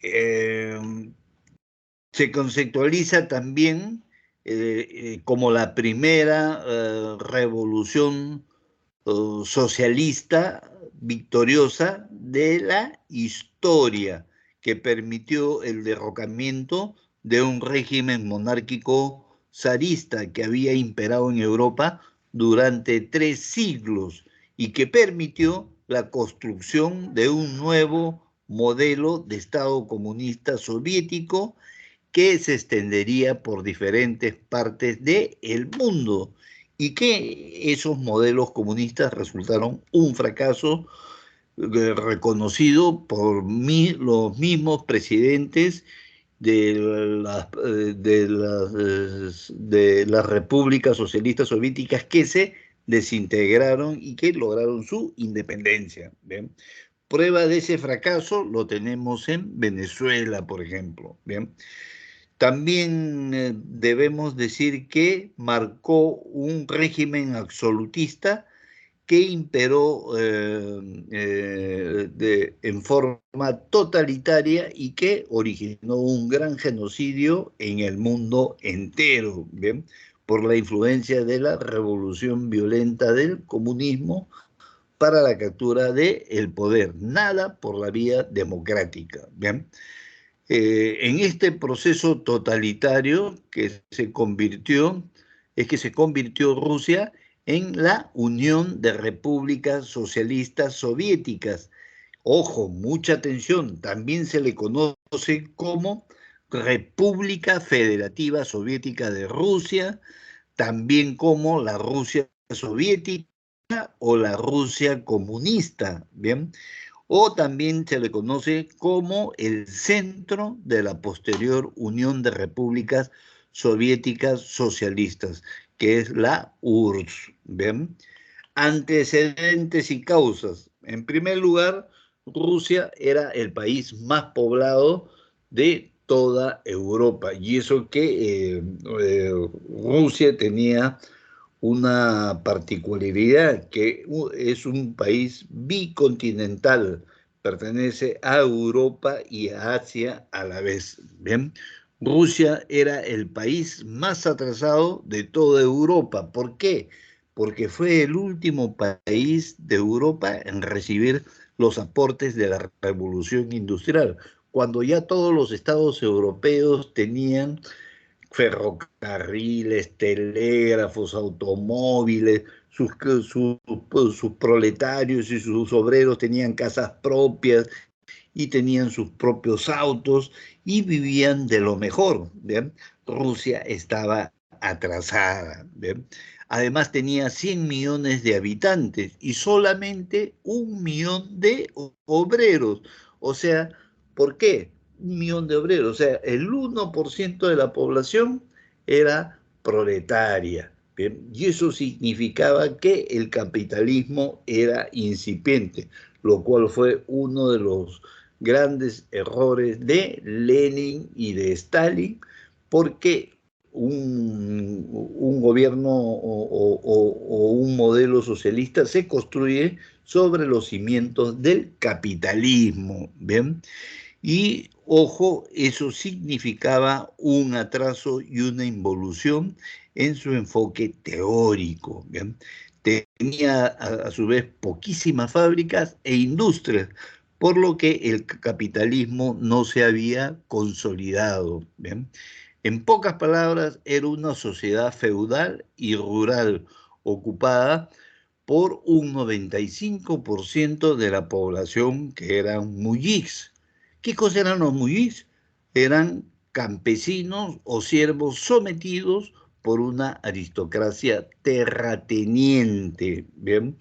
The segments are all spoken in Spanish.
eh, se conceptualiza también como la primera revolución socialista victoriosa de la historia, que permitió el derrocamiento de un régimen monárquico zarista que había imperado en Europa durante 3 siglos y que permitió la construcción de un nuevo modelo de Estado comunista soviético que se extendería por diferentes partes del mundo y que esos modelos comunistas resultaron un fracaso reconocido por los mismos presidentes de las repúblicas socialistas soviéticas que se desintegraron y que lograron su independencia. ¿Bien? Prueba de ese fracaso lo tenemos en Venezuela, por ejemplo. ¿Bien? También debemos decir que marcó un régimen absolutista que imperó en forma totalitaria y que originó un gran genocidio en el mundo entero, ¿bien? Por la influencia de la revolución violenta del comunismo para la captura del poder, nada por la vía democrática, ¿bien? En este proceso totalitario que se convirtió Rusia en la Unión de Repúblicas Socialistas Soviéticas. Ojo, mucha atención, también se le conoce como República Federativa Soviética de Rusia, también como la Rusia soviética o la Rusia comunista, ¿bien? O también se le conoce como el centro de la posterior Unión de Repúblicas Soviéticas Socialistas, que es la URSS. ¿Ven? Antecedentes y causas. En primer lugar, Rusia era el país más poblado de toda Europa, y eso que Rusia tenía una particularidad, que es un país bicontinental, pertenece a Europa y a Asia a la vez. ¿Bien? Rusia era el país más atrasado de toda Europa. ¿Por qué? Porque fue el último país de Europa en recibir los aportes de la revolución industrial, cuando ya todos los estados europeos tenían ferrocarriles, telégrafos, automóviles, sus proletarios y sus obreros tenían casas propias y tenían sus propios autos y vivían de lo mejor. ¿Bien? Rusia estaba atrasada. ¿Bien? Además tenía 100 millones de habitantes y solamente 1 millón de obreros. O sea, ¿por qué? 1 millón de obreros. O sea, el 1% de la población era proletaria. ¿Bien? Y eso significaba que el capitalismo era incipiente, lo cual fue uno de los grandes errores de Lenin y de Stalin, porque un gobierno o un modelo socialista se construye sobre los cimientos del capitalismo, ¿bien? Y, ojo, eso significaba un atraso y una involución en su enfoque teórico, ¿bien? Tenía, a su vez, poquísimas fábricas e industrias, por lo que el capitalismo no se había consolidado, ¿bien? En pocas palabras, era una sociedad feudal y rural ocupada por un 95% de la población que eran muyiks. ¿Qué cosa eran los muyiks? Eran campesinos o siervos sometidos por una aristocracia terrateniente, ¿bien?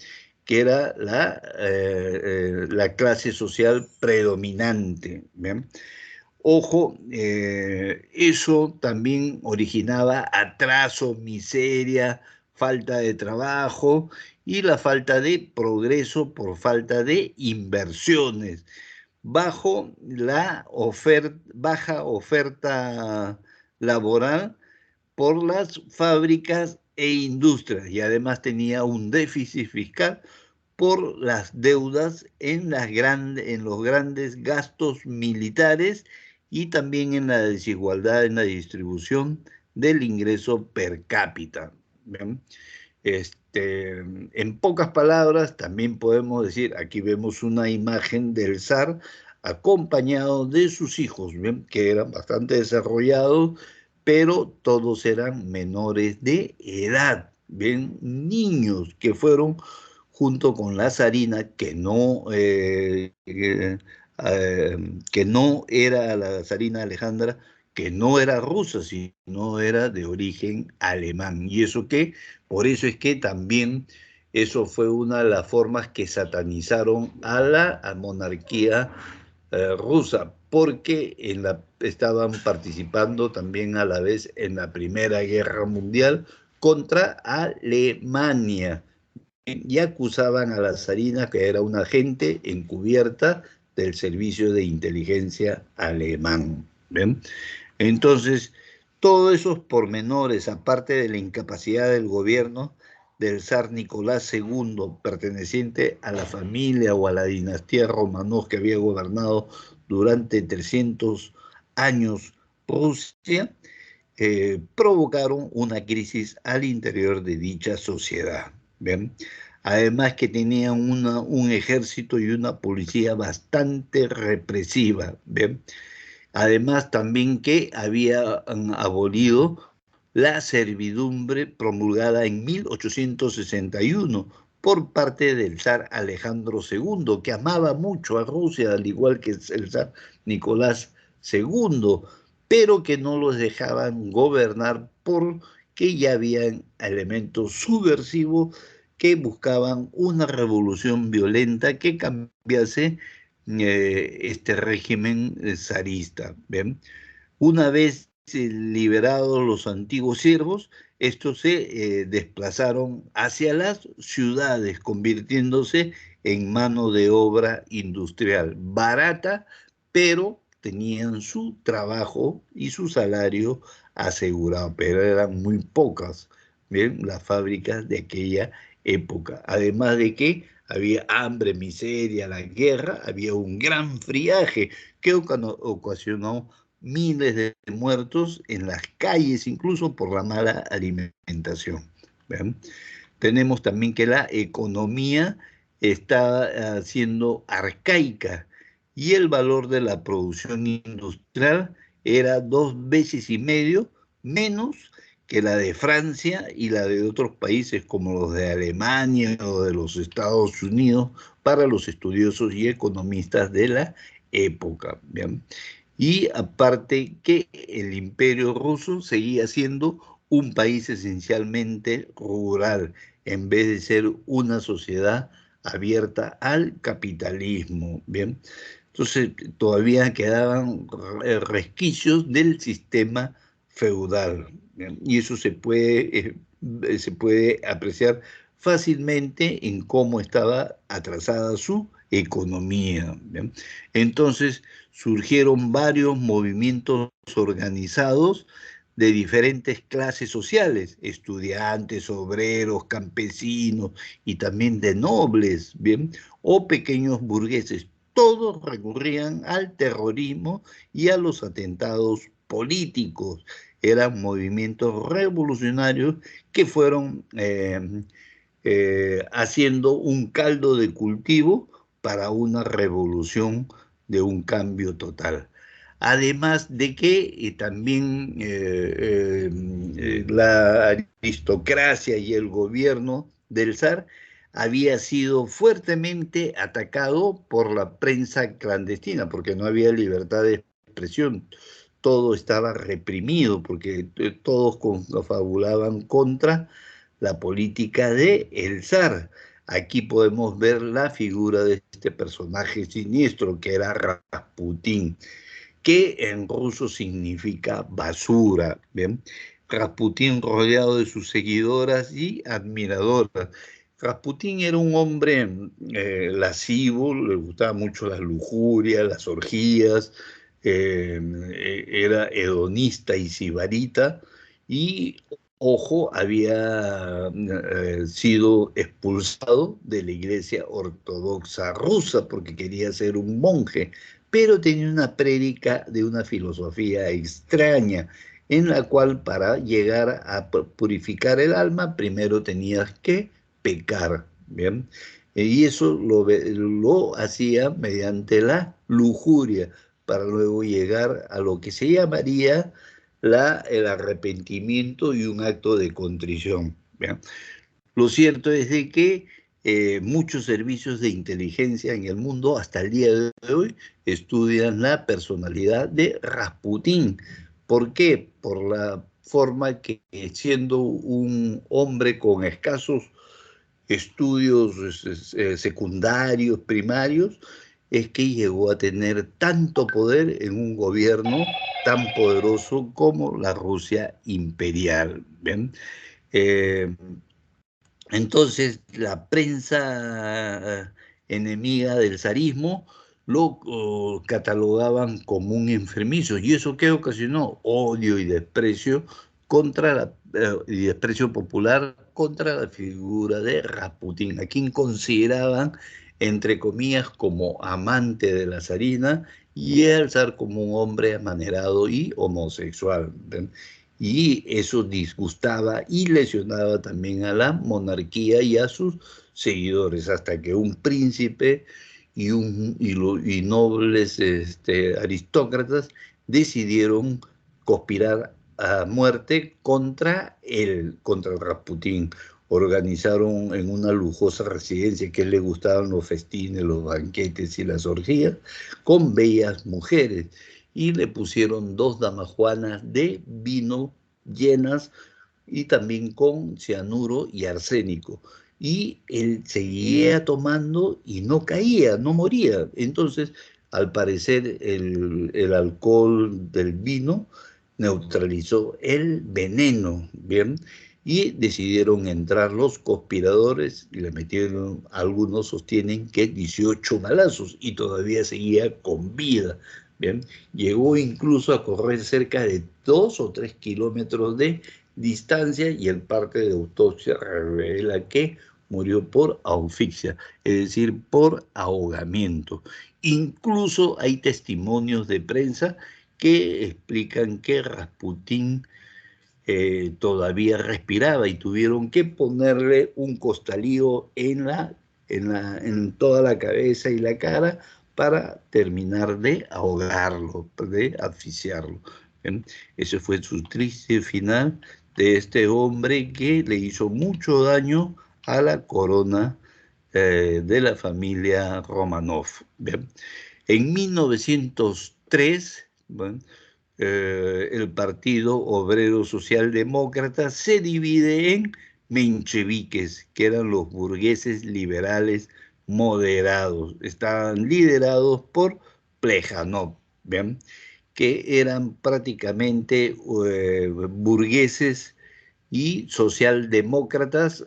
Que era la clase social predominante. ¿Bien? Ojo, eso también originaba atraso, miseria, falta de trabajo y la falta de progreso por falta de inversiones, bajo la baja oferta laboral por las fábricas e industrias, y además tenía un déficit fiscal por las deudas en los grandes gastos militares y también en la desigualdad en la distribución del ingreso per cápita. ¿Bien? En pocas palabras, también podemos decir, aquí vemos una imagen del zar acompañado de sus hijos, ¿bien? Que eran bastante desarrollados, pero todos eran menores de edad, bien, niños que fueron junto con la zarina, que no era la zarina Alejandra, que no era rusa, sino era de origen alemán. ¿Y eso qué? Por eso es que también eso fue una de las formas que satanizaron a la monarquía rusa, porque estaban participando también a la vez en la Primera Guerra Mundial contra Alemania y acusaban a la zarina que era una agente encubierta del servicio de inteligencia alemán. ¿Ven? Entonces, todos esos pormenores, aparte de la incapacidad del gobierno del zar Nicolás II, perteneciente a la familia o a la dinastía Romanov que había gobernado durante 300 años Rusia, provocaron una crisis al interior de dicha sociedad. ¿Bien? Además que tenían un ejército y una policía bastante represiva. ¿Bien? Además también que habían abolido la servidumbre promulgada en 1861 por parte del zar Alejandro II, que amaba mucho a Rusia, al igual que el zar Nicolás II, pero que no los dejaban gobernar porque ya habían elementos subversivos que buscaban una revolución violenta que cambiase este régimen zarista. ¿Ven? Una vez liberados los antiguos siervos, estos se desplazaron hacia las ciudades, convirtiéndose en mano de obra industrial barata, pero tenían su trabajo y su salario asegurado, pero eran muy pocas, ¿bien? Las fábricas de aquella época. Además de que había hambre, miseria, la guerra, había un gran friaje que ocasionó miles de muertos en las calles, incluso por la mala alimentación. ¿Ven? Tenemos también que la economía está siendo arcaica y el valor de la producción industrial era 2 veces y medio menos que la de Francia y la de otros países como los de Alemania o de los Estados Unidos para los estudiosos y economistas de la época. ¿Bien? Y aparte que el imperio ruso seguía siendo un país esencialmente rural, en vez de ser una sociedad abierta al capitalismo. Bien, entonces todavía quedaban resquicios del sistema feudal. Bien, y eso se puede apreciar fácilmente en cómo estaba atrasada su economía. Bien. Entonces surgieron varios movimientos organizados de diferentes clases sociales, estudiantes, obreros, campesinos y también de nobles, ¿bien? O pequeños burgueses. Todos recurrían al terrorismo y a los atentados políticos. Eran movimientos revolucionarios que fueron haciendo un caldo de cultivo para una revolución de un cambio total. Además de que también la aristocracia y el gobierno del zar había sido fuertemente atacado por la prensa clandestina, porque no había libertad de expresión. Todo estaba reprimido, porque todos confabulaban contra la política de el zar. Aquí podemos ver la figura de este personaje siniestro que era Rasputín, que en ruso significa basura. ¿Bien? Rasputín rodeado de sus seguidoras y admiradoras. Rasputín era un hombre lascivo, le gustaba mucho las lujurias, las orgías, era hedonista y sibarita, y ojo, había sido expulsado de la Iglesia Ortodoxa rusa porque quería ser un monje, pero tenía una prédica de una filosofía extraña, en la cual para llegar a purificar el alma, primero tenías que pecar, ¿bien? Y eso lo hacía mediante la lujuria, para luego llegar a lo que se llamaría el arrepentimiento y un acto de contrición. ¿Bien? Lo cierto es de que muchos servicios de inteligencia en el mundo hasta el día de hoy estudian la personalidad de Rasputín. ¿Por qué? Por la forma que, siendo un hombre con escasos estudios secundarios, primarios, es que llegó a tener tanto poder en un gobierno tan poderoso como la Rusia imperial. ¿Bien? Eh, entonces, la prensa enemiga del zarismo lo catalogaban como un enfermizo. ¿Y eso qué ocasionó? Odio y desprecio y desprecio popular contra la figura de Rasputín, a quien consideraban, entre comillas, como amante de la zarina y el zar como un hombre amanerado y homosexual. ¿Ven? Y eso disgustaba y lesionaba también a la monarquía y a sus seguidores, hasta que un príncipe y nobles aristócratas decidieron conspirar a muerte contra el Rasputín. Organizaron en una lujosa residencia que le gustaban los festines, los banquetes y las orgías, con bellas mujeres, y le pusieron 2 damajuanas de vino llenas y también con cianuro y arsénico. Y él seguía tomando y no caía, no moría. Entonces, al parecer, el alcohol del vino neutralizó el veneno, ¿bien? Y decidieron entrar los conspiradores y le metieron, algunos sostienen que 18 balazos, y todavía seguía con vida. Bien, llegó incluso a correr cerca de 2 o 3 kilómetros de distancia, y el parte de autopsia revela que murió por asfixia, es decir, por ahogamiento. Incluso hay testimonios de prensa que explican que Rasputín todavía respiraba y tuvieron que ponerle un costalío en toda la cabeza y la cara para terminar de ahogarlo, de asfixiarlo. ¿Ven? Ese fue su triste final de este hombre que le hizo mucho daño a la corona de la familia Romanov. ¿Ven? En 1903, bueno, el Partido Obrero Socialdemócrata se divide en mencheviques, que eran los burgueses liberales moderados. Estaban liderados por Plejanov, ¿bien? Que eran prácticamente burgueses y socialdemócratas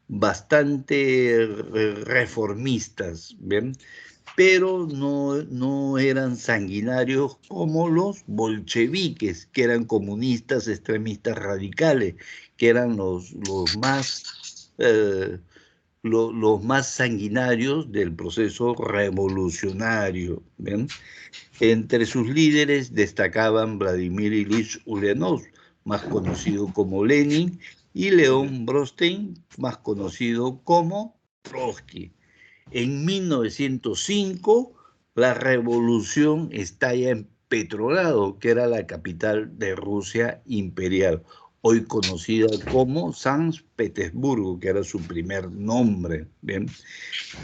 bastante reformistas, ¿bien? Pero no eran sanguinarios como los bolcheviques, que eran comunistas extremistas radicales, que eran los más sanguinarios del proceso revolucionario. ¿Ven? Entre sus líderes destacaban Vladimir Ilich Ulyanov, más conocido como Lenin, y León Brostein, más conocido como Trotsky. En 1905, la revolución estalla en Petrogrado, que era la capital de Rusia imperial, hoy conocida como San Petersburgo, que era su primer nombre. ¿Bien?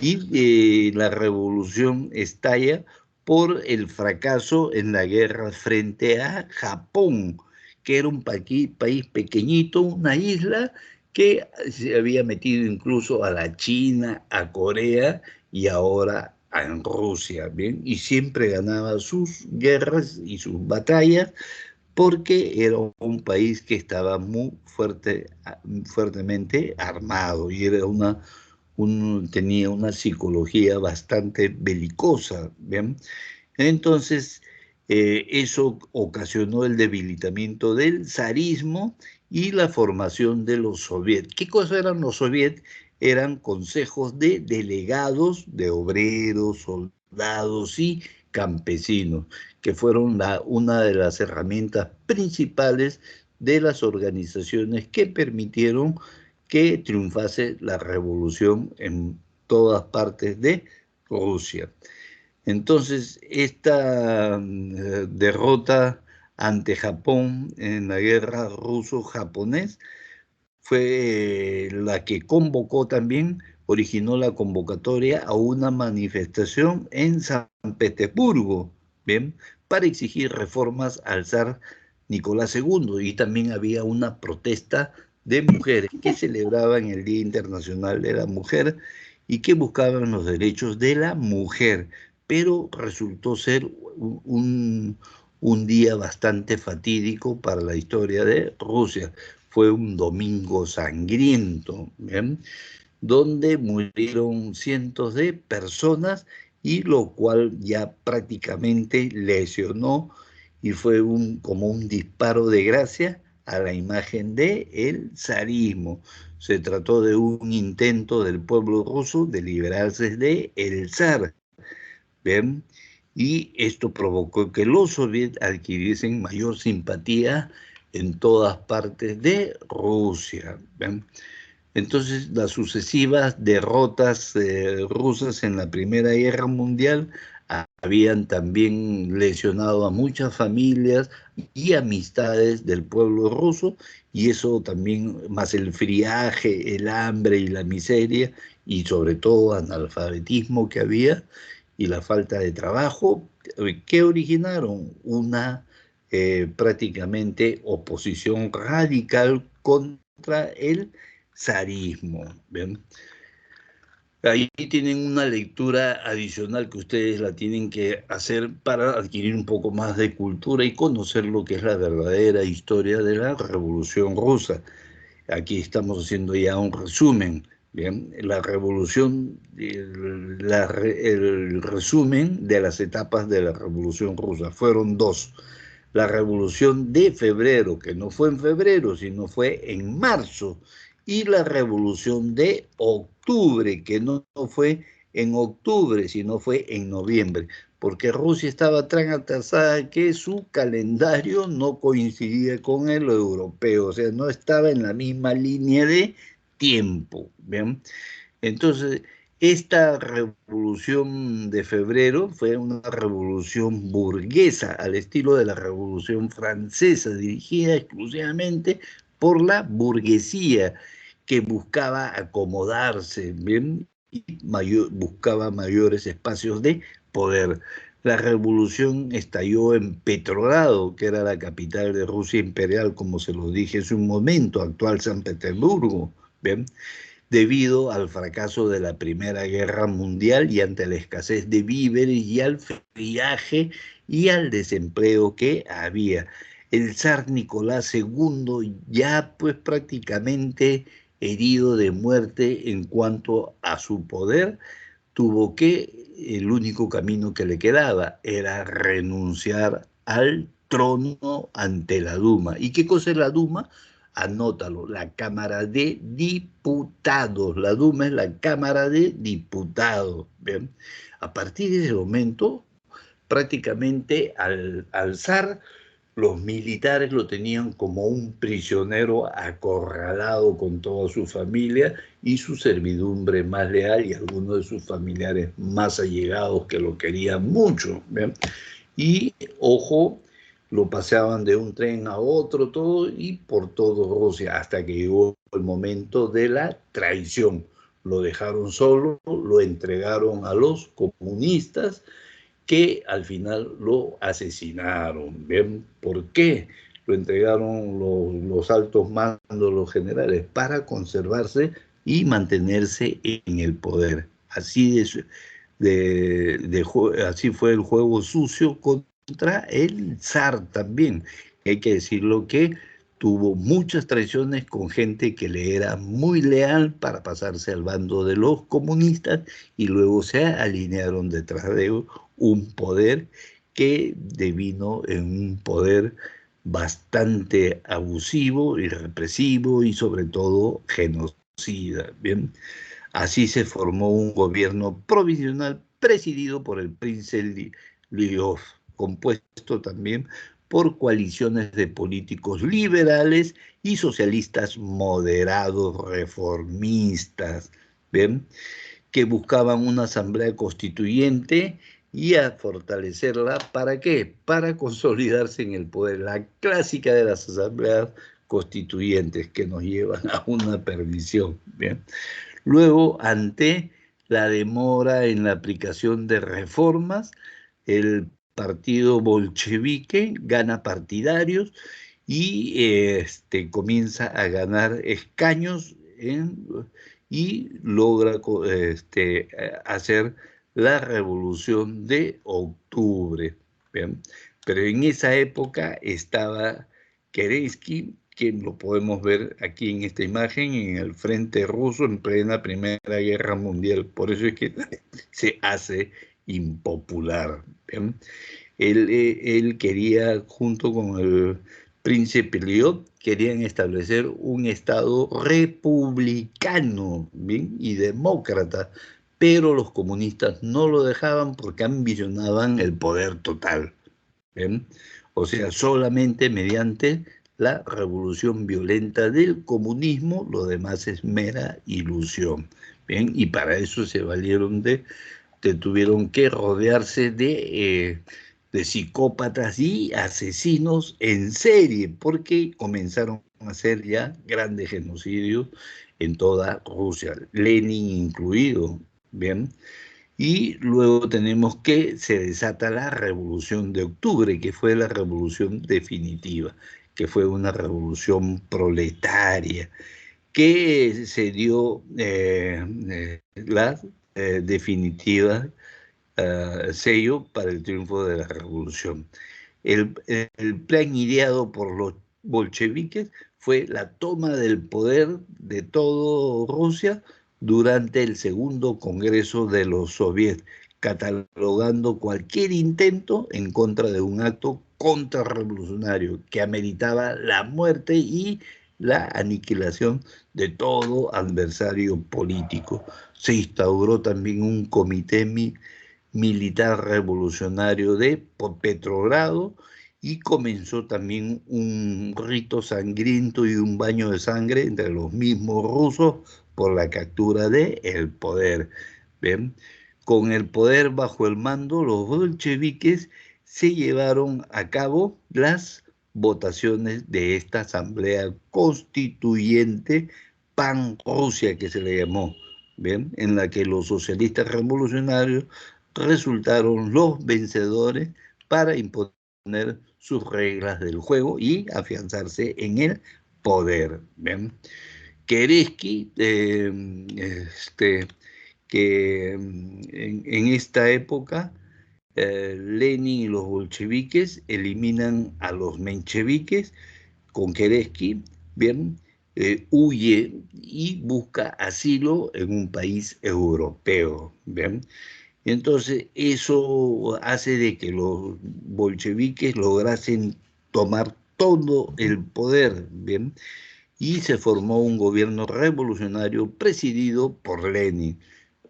Y la revolución estalla por el fracaso en la guerra frente a Japón, que era un país pequeñito, una isla que se había metido incluso a la China, a Corea y ahora en Rusia, ¿bien? Y siempre ganaba sus guerras y sus batallas porque era un país que estaba muy fuertemente armado, y era tenía una psicología bastante belicosa, ¿bien? Entonces, eso ocasionó el debilitamiento del zarismo y la formación de los soviets. ¿Qué cosa eran los soviets? Eran consejos de delegados de obreros, soldados y campesinos, que fueron una de las herramientas principales de las organizaciones que permitieron que triunfase la revolución en todas partes de Rusia. Entonces, esta derrota ante Japón en la guerra ruso-japonés fue la que convocó también, originó la convocatoria a una manifestación en San Petersburgo, ¿bien? Para exigir reformas al zar Nicolás II. Y también había una protesta de mujeres que celebraban el Día Internacional de la Mujer y que buscaban los derechos de la mujer, pero resultó ser un día bastante fatídico para la historia de Rusia. Fue un domingo sangriento, ¿bien? Donde murieron cientos de personas y lo cual ya prácticamente lesionó y fue como un disparo de gracia a la imagen del zarismo. Se trató de un intento del pueblo ruso de liberarse del zar, ¿bien? Y esto provocó que los soviets adquiriesen mayor simpatía en todas partes de Rusia, ¿bien? Entonces, las sucesivas derrotas rusas en la Primera Guerra Mundial habían también lesionado a muchas familias y amistades del pueblo ruso, y eso también, más el friaje, el hambre y la miseria, y sobre todo analfabetismo que había, y la falta de trabajo, que originaron una prácticamente oposición radical contra el zarismo. ¿Ven? Ahí tienen una lectura adicional que ustedes la tienen que hacer para adquirir un poco más de cultura y conocer lo que es la verdadera historia de la Revolución Rusa. Aquí estamos haciendo ya un resumen. Bien, la revolución, el resumen de las etapas de la Revolución Rusa fueron dos. La Revolución de Febrero, que no fue en febrero, sino fue en marzo, y la Revolución de Octubre, que no fue en octubre, sino fue en noviembre, porque Rusia estaba tan atrasada que su calendario no coincidía con el europeo, o sea, no estaba en la misma línea de tiempo, ¿bien? Entonces, esta revolución de febrero fue una revolución burguesa, al estilo de la Revolución Francesa, dirigida exclusivamente por la burguesía, que buscaba acomodarse, ¿bien? Y buscaba mayores espacios de poder. La revolución estalló en Petrogrado, que era la capital de Rusia imperial, como se lo dije hace un momento, actual San Petersburgo, ¿bien? Debido al fracaso de la Primera Guerra Mundial y ante la escasez de víveres y al friaje y al desempleo que había. El zar Nicolás II, ya pues prácticamente herido de muerte en cuanto a su poder, tuvo que, el único camino que le quedaba era renunciar al trono ante la Duma. ¿Y qué cosa es la Duma? Anótalo, la Cámara de Diputados. La Duma es la Cámara de Diputados. ¿Bien? A partir de ese momento, prácticamente al zar, los militares lo tenían como un prisionero acorralado con toda su familia y su servidumbre más leal y algunos de sus familiares más allegados que lo querían mucho. ¿Ven? Y, ojo, lo paseaban de un tren a otro, todo, y por todo Rusia, hasta que llegó el momento de la traición. Lo dejaron solo, lo entregaron a los comunistas, que al final lo asesinaron. ¿Ven? ¿Por qué? Lo entregaron los altos mandos, los generales, para conservarse y mantenerse en el poder. Así fue el juego sucio contra el zar también. Hay que decirlo que tuvo muchas traiciones con gente que le era muy leal para pasarse al bando de los comunistas y luego se alinearon detrás de un poder que devino en un poder bastante abusivo y represivo y sobre todo genocida. Bien, así se formó un gobierno provisional presidido por el príncipe Lyof, compuesto también por coaliciones de políticos liberales y socialistas moderados reformistas, ¿bien?, que buscaban una asamblea constituyente y a fortalecerla. ¿Para qué? Para consolidarse en el poder. La clásica de las asambleas constituyentes que nos llevan a una perdición. Bien. Luego, ante la demora en la aplicación de reformas, el partido bolchevique gana partidarios y comienza a ganar escaños y logra hacer la revolución de octubre. ¿Bien? Pero en esa época estaba Kerensky, que lo podemos ver aquí en esta imagen, en el frente ruso en plena Primera Guerra Mundial. Por eso es que se hace impopular. ¿Bien? Él quería, junto con el príncipe León, querían establecer un Estado republicano, ¿bien?, y demócrata, pero los comunistas no lo dejaban porque ambicionaban el poder total. ¿Bien? O sea, solamente mediante la revolución violenta del comunismo, lo demás es mera ilusión. ¿Bien? Y para eso se valieron tuvieron que rodearse de psicópatas y asesinos en serie, porque comenzaron a hacer ya grandes genocidios en toda Rusia, Lenin incluido, ¿bien? Y luego tenemos que se desata la Revolución de Octubre, que fue la revolución definitiva, que fue una revolución proletaria, que se dio la definitiva sello para el triunfo de la revolución. El plan ideado por los bolcheviques fue la toma del poder de toda Rusia durante el segundo Congreso de los Soviets, catalogando cualquier intento en contra de un acto contrarrevolucionario que ameritaba la muerte y la aniquilación de todo adversario político. Se instauró también un comité militar revolucionario de Petrogrado y comenzó también un rito sangriento y un baño de sangre entre los mismos rusos por la captura del poder. ¿Ven? Con el poder bajo el mando, los bolcheviques se llevaron a cabo las votaciones de esta asamblea constituyente pan-Rusia, que se le llamó, ¿ven?, en la que los socialistas revolucionarios resultaron los vencedores para imponer sus reglas del juego y afianzarse en el poder. ¿Bien? Kerensky, que en esta época Lenin y los bolcheviques eliminan a los mencheviques con Kerensky, ¿bien? Huye y busca asilo en un país europeo, ¿bien? Entonces, eso hace de que los bolcheviques lograsen tomar todo el poder, ¿bien? Y se formó un gobierno revolucionario presidido por Lenin.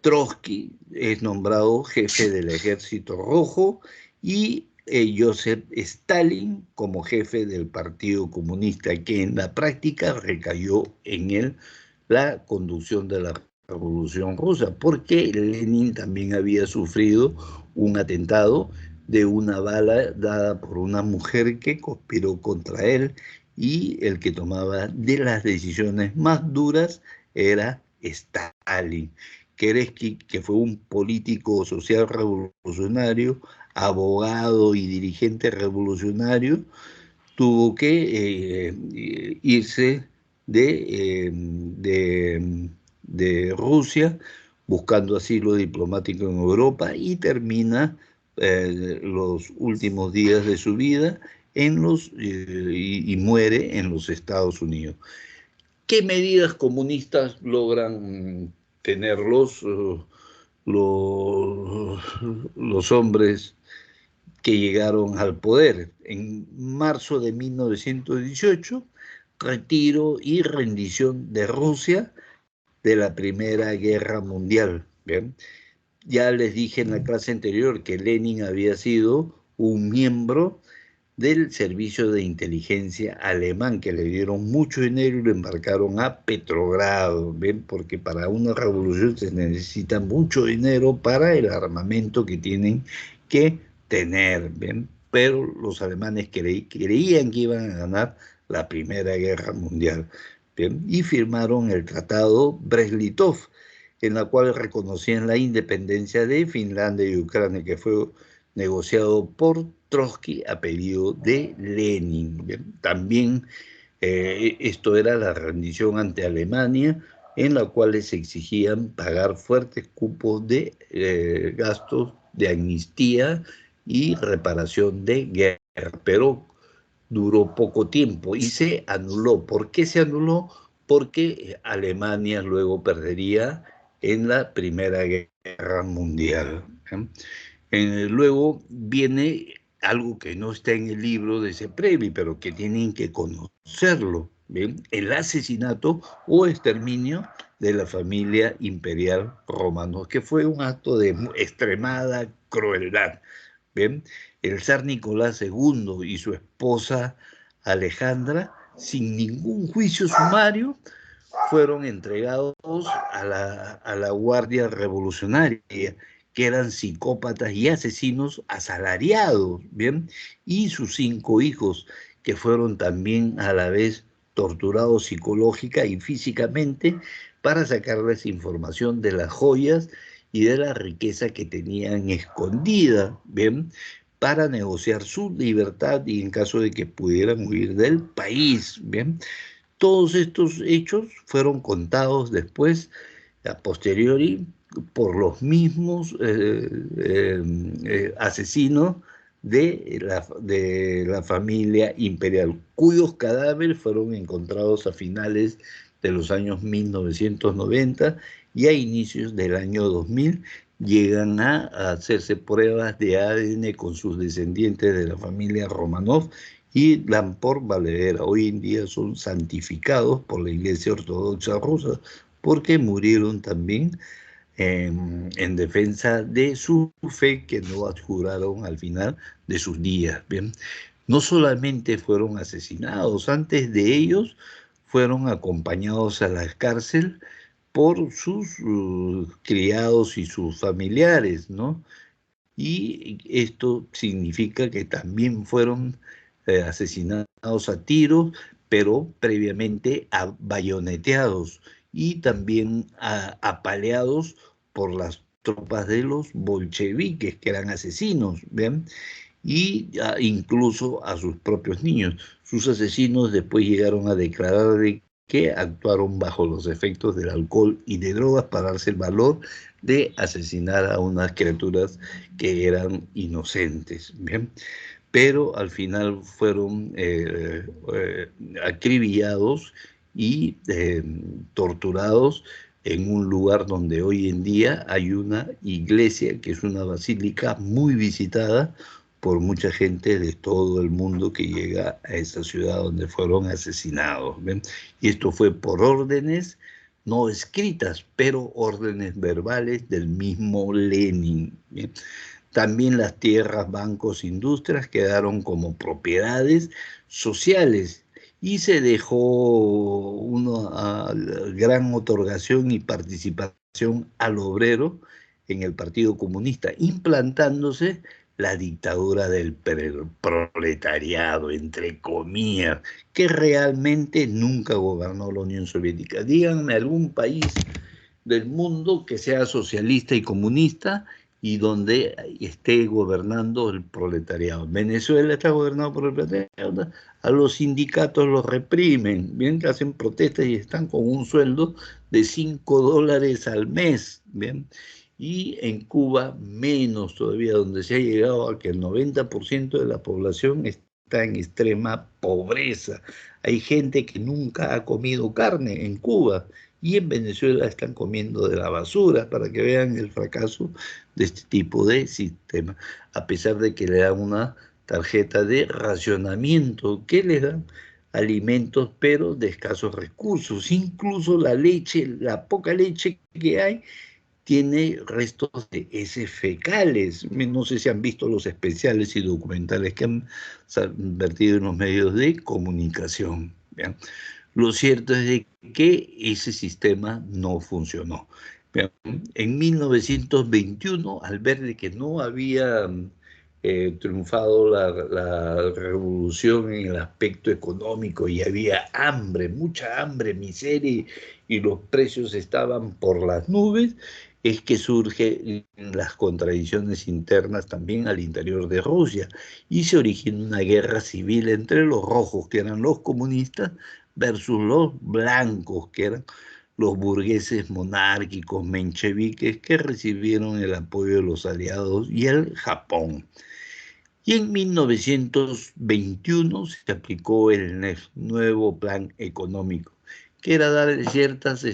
Trotsky es nombrado jefe del Ejército Rojo y Joseph Stalin como jefe del Partido Comunista, que en la práctica recayó en él la conducción de la Revolución Rusa, porque Lenin también había sufrido un atentado de una bala dada por una mujer que conspiró contra él, y el que tomaba de las decisiones más duras era Stalin. Kerensky, que fue un político social revolucionario, abogado y dirigente revolucionario, tuvo que irse de Rusia buscando asilo diplomático en Europa y termina los últimos días de su vida y muere en los Estados Unidos. ¿Qué medidas comunistas logran tener los hombres que llegaron al poder. En marzo de 1918, retiro y rendición de Rusia de la Primera Guerra Mundial. ¿Bien? Ya les dije en la clase anterior que Lenin había sido un miembro del servicio de inteligencia alemán, que le dieron mucho dinero y lo embarcaron a Petrogrado, ¿ven? Porque para una revolución se necesita mucho dinero para el armamento que tienen que tener, ¿ven? Pero los alemanes creían que iban a ganar la Primera Guerra Mundial, ¿bien? Y firmaron el Tratado Brest-Litov, en la cual reconocían la independencia de Finlandia y Ucrania, que fue negociado por Trotsky a pedido de Lenin. ¿Bien? También esto era la rendición ante Alemania, en la cual les exigían pagar fuertes cupos de gastos de amnistía y reparación de guerra, pero duró poco tiempo y se anuló. ¿Por qué se anuló? Porque Alemania luego perdería en la Primera Guerra Mundial. Luego viene algo que no está en el libro de Seprevi, pero que tienen que conocerlo, ¿bien? El asesinato o exterminio de la familia imperial romana, que fue un acto de extremada crueldad, ¿bien? El zar Nicolás II y su esposa Alejandra, sin ningún juicio sumario, fueron entregados a la Guardia Revolucionaria, que eran psicópatas y asesinos asalariados, ¿bien? Y sus 5 hijos, que fueron también a la vez torturados psicológica y físicamente para sacarles información de las joyas y de la riqueza que tenían escondida, ¿bien? Para negociar su libertad y en caso de que pudieran huir del país, ¿bien? Todos estos hechos fueron contados después, a posteriori, por los mismos asesinos de la familia imperial, cuyos cadáveres fueron encontrados a finales de los años 1990 y a inicios del año 2000 llegan a hacerse pruebas de ADN con sus descendientes de la familia Romanov y dan por valedera. Hoy en día son santificados por la Iglesia Ortodoxa Rusa porque murieron también en defensa de su fe, que no juraron al final de sus días. ¿Bien? No solamente fueron asesinados, antes de ellos fueron acompañados a la cárcel por sus criados y sus familiares, ¿no? Y esto significa que también fueron asesinados a tiros, pero previamente bayoneteados y también apaleados por las tropas de los bolcheviques, que eran asesinos, ¿ven? Y incluso a sus propios niños. Sus asesinos después llegaron a declarar de que actuaron bajo los efectos del alcohol y de drogas para darse el valor de asesinar a unas criaturas que eran inocentes, ¿bien? Pero al final fueron acribillados y torturados en un lugar donde hoy en día hay una iglesia que es una basílica muy visitada por mucha gente de todo el mundo que llega a esa ciudad donde fueron asesinados. ¿Ven? Y esto fue por órdenes no escritas, pero órdenes verbales del mismo Lenin. ¿Bien? También las tierras, bancos, industrias quedaron como propiedades sociales y se dejó una gran otorgación y participación al obrero en el Partido Comunista, implantándose la dictadura del proletariado, entre comillas, que realmente nunca gobernó la Unión Soviética. Díganme algún país del mundo que sea socialista y comunista y donde esté gobernando el proletariado. Venezuela está gobernado por el proletariado, a los sindicatos los reprimen, bien que hacen protestas y están con un sueldo de $5 al mes, bien. Y en Cuba menos todavía, donde se ha llegado a que el 90% de la población está en extrema pobreza. Hay gente que nunca ha comido carne en Cuba y en Venezuela están comiendo de la basura, para que vean el fracaso de este tipo de sistema, a pesar de que le dan una tarjeta de racionamiento, que les dan alimentos pero de escasos recursos. Incluso la leche, la poca leche que hay, tiene restos de heces fecales. No sé si han visto los especiales y documentales que han vertido en los medios de comunicación. ¿Vean? Lo cierto es de que ese sistema no funcionó. ¿Vean? En 1921, al ver de que no había triunfado la revolución en el aspecto económico y había hambre, mucha hambre, miseria, y los precios estaban por las nubes, es que surgen las contradicciones internas también al interior de Rusia y se origina una guerra civil entre los rojos, que eran los comunistas, versus los blancos, que eran los burgueses monárquicos mencheviques, que recibieron el apoyo de los aliados y el Japón. Y en 1921 se aplicó el nuevo plan económico, que era dar ciertas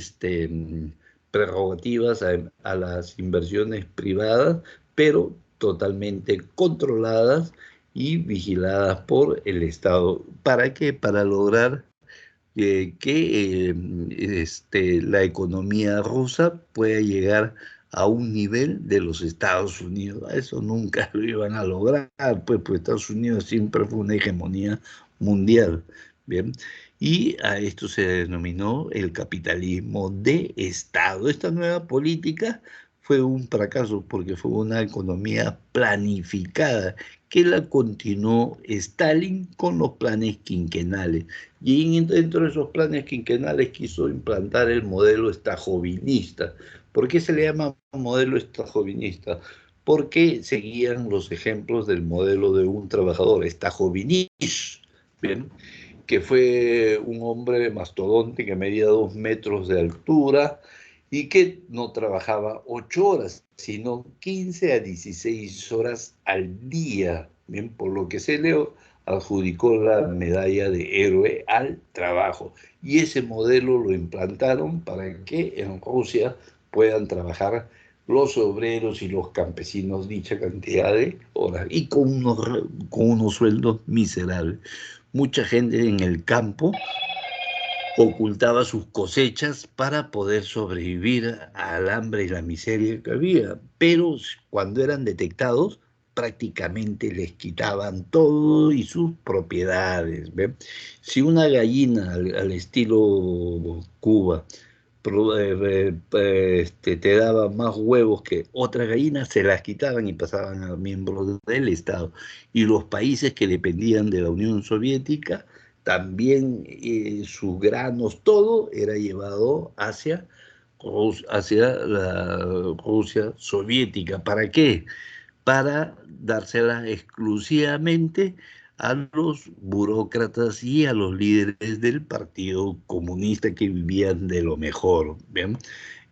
prerrogativas a las inversiones privadas, pero totalmente controladas y vigiladas por el Estado. ¿Para qué? Para lograr que la economía rusa pueda llegar a un nivel de los Estados Unidos. A eso nunca lo iban a lograr, pues Estados Unidos siempre fue una hegemonía mundial. Bien, y a esto se denominó el capitalismo de Estado. Esta nueva política fue un fracaso porque fue una economía planificada que la continuó Stalin con los planes quinquenales. Y dentro de esos planes quinquenales quiso implantar el modelo estajovinista. ¿Por qué se le llama modelo estajovinista? Porque seguían los ejemplos del modelo de un trabajador, Stajovinich, ¿bien? Que fue un hombre mastodonte que medía 2 metros de altura y que no trabajaba 8 horas, sino 15 a 16 horas al día, ¿bien? Por lo que se le adjudicó la medalla de héroe al trabajo. Y ese modelo lo implantaron para que en Rusia puedan trabajar los obreros y los campesinos dicha cantidad de horas y con unos sueldos miserables. Mucha gente en el campo ocultaba sus cosechas para poder sobrevivir al hambre y la miseria que había, pero cuando eran detectados prácticamente les quitaban todo y sus propiedades. ¿Ve? Si una gallina al estilo Cuba te daba más huevos que otras gallinas, se las quitaban y pasaban a miembros del Estado. Y los países que dependían de la Unión Soviética, también sus granos, todo era llevado hacia la Rusia soviética. ¿Para qué? Para dárselas exclusivamente a los burócratas y a los líderes del Partido Comunista que vivían de lo mejor. ¿Bien?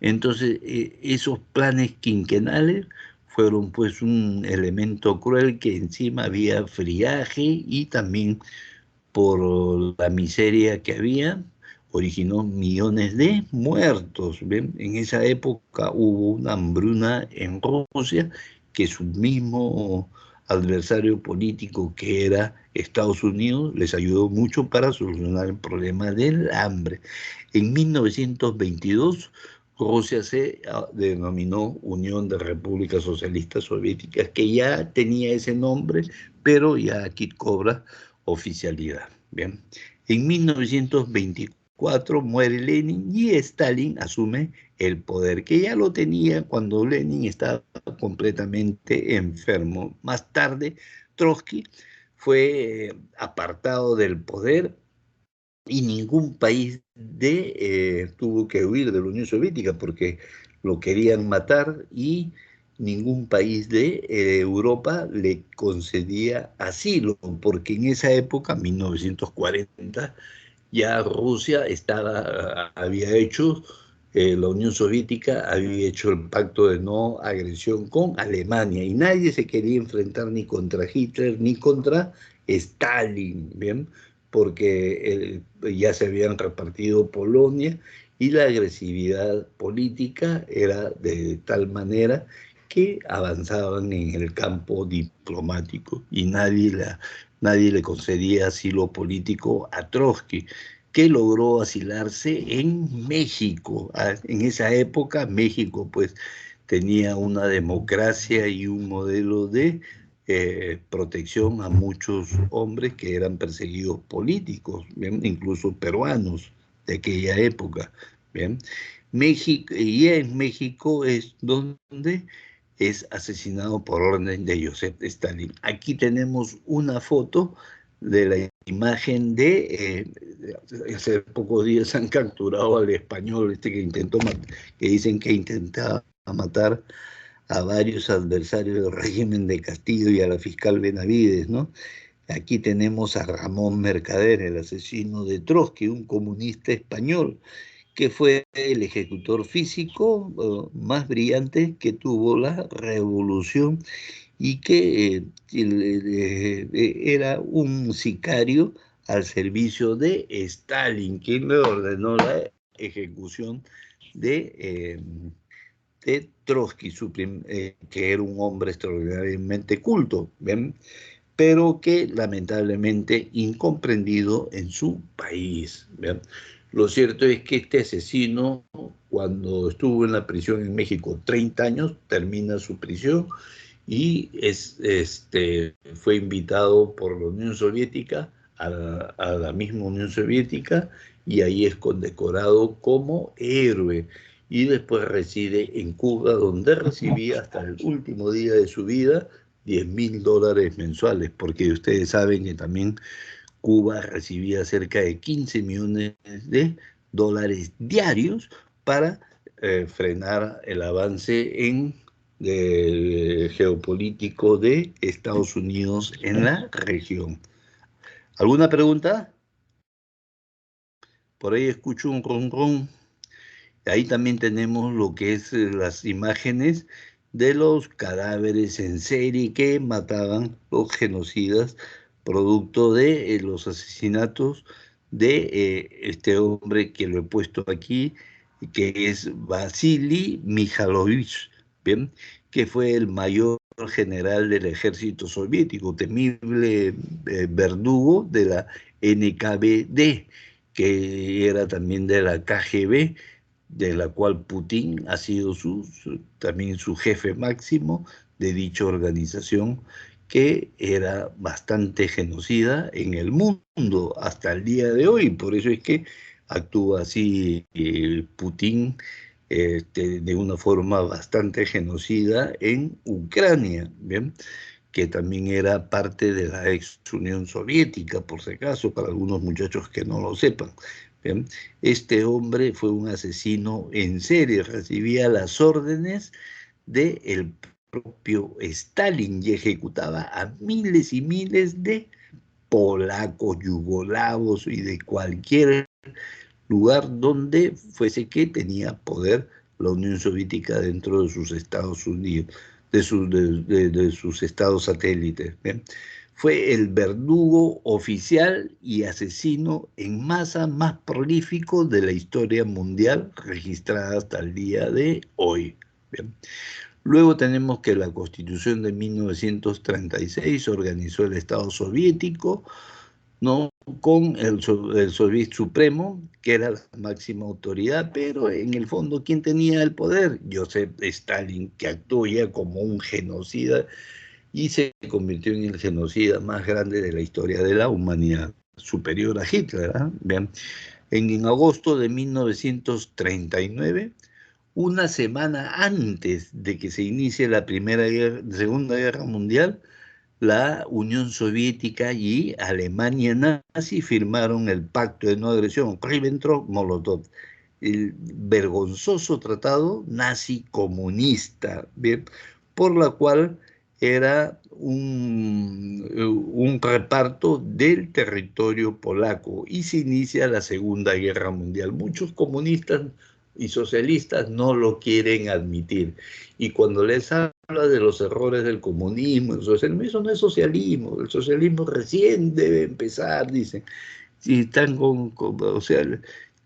Entonces, esos planes quinquenales fueron pues un elemento cruel, que encima había friaje y también por la miseria que había, originó millones de muertos. ¿Ven? En esa época hubo una hambruna en Rusia que su mismo adversario político, que era Estados Unidos, les ayudó mucho para solucionar el problema del hambre. En 1922, Rusia se denominó Unión de Repúblicas Socialistas Soviéticas, que ya tenía ese nombre, pero ya aquí cobra oficialidad. Bien. En 1924 muere Lenin y Stalin asume el poder, que ya lo tenía cuando Lenin estaba completamente enfermo. Más tarde, Trotsky fue apartado del poder y ningún país tuvo que huir de la Unión Soviética porque lo querían matar, y ningún país de Europa le concedía asilo, porque en esa época, 1940, ya Rusia había hecho, la Unión Soviética había hecho el pacto de no agresión con Alemania y nadie se quería enfrentar ni contra Hitler ni contra Stalin, ¿bien? Porque ya se habían repartido Polonia y la agresividad política era de tal manera que avanzaban en el campo diplomático y nadie le concedía asilo político a Trotsky, que logró asilarse en México. En esa época México pues tenía una democracia y un modelo de protección a muchos hombres que eran perseguidos políticos, ¿bien? Incluso peruanos de aquella época. ¿Bien? México, y en México es donde es asesinado por orden de Joseph Stalin. Aquí tenemos una foto de la imagen hace pocos días han capturado al español que dicen que intentaba matar a varios adversarios del régimen de Castillo y a la fiscal Benavides, ¿no? Aquí tenemos a Ramón Mercader, el asesino de Trotsky, un comunista español, que fue el ejecutor físico más brillante que tuvo la revolución y que era un sicario al servicio de Stalin, quien le ordenó la ejecución de, de Trotsky, que era un hombre extraordinariamente culto, ¿ven? Pero que lamentablemente incomprendido en su país. ¿Ven? Lo cierto es que este asesino, cuando estuvo en la prisión en México 30 años, termina su prisión y fue invitado por la Unión Soviética a la misma Unión Soviética y ahí es condecorado como héroe y después reside en Cuba, donde recibía hasta el último día de su vida $10.000 mensuales, porque ustedes saben que también Cuba recibía cerca de 15 millones de dólares diarios para frenar el avance geopolítico de Estados Unidos en la región. ¿Alguna pregunta? Por ahí escucho un ron. Ahí también tenemos lo que es las imágenes de los cadáveres en serie que mataban los genocidas, producto de los asesinatos de este hombre que lo he puesto aquí, que es Vasily Mikhailovich, ¿bien? Que fue el mayor general del ejército soviético, temible verdugo de la NKVD, que era también de la KGB, de la cual Putin ha sido también su jefe máximo de dicha organización, que era bastante genocida en el mundo hasta el día de hoy. Por eso es que actúa así Putin de una forma bastante genocida en Ucrania, ¿bien? Que también era parte de la ex Unión Soviética, por si acaso, para algunos muchachos que no lo sepan. ¿Bien? Este hombre fue un asesino en serie, recibía las órdenes del propio Stalin y ejecutaba a miles y miles de polacos, yugoslavos y de cualquier lugar donde fuese que tenía poder la Unión Soviética dentro de sus Estados Unidos, de sus estados satélites. ¿Bien? Fue el verdugo oficial y asesino en masa más prolífico de la historia mundial registrada hasta el día de hoy. ¿Bien? Luego tenemos que la Constitución de 1936 organizó el Estado soviético, ¿no? Con el Soviet Supremo, que era la máxima autoridad, pero en el fondo, ¿quién tenía el poder? Joseph Stalin, que actuó ya como un genocida y se convirtió en el genocida más grande de la historia de la humanidad, superior a Hitler. ¿Eh? Bien. En agosto de 1939, una semana antes de que se inicie la Segunda Guerra Mundial, la Unión Soviética y Alemania nazi firmaron el Pacto de No Agresión, Ribbentrop-Molotov, el vergonzoso tratado nazi-comunista, ¿bien? Por la cual era un reparto del territorio polaco y se inicia la Segunda Guerra Mundial. Muchos comunistas y socialistas no lo quieren admitir. Y cuando les habla de los errores del comunismo, el socialismo, eso no es socialismo, el socialismo recién debe empezar, dicen. Si están o sea,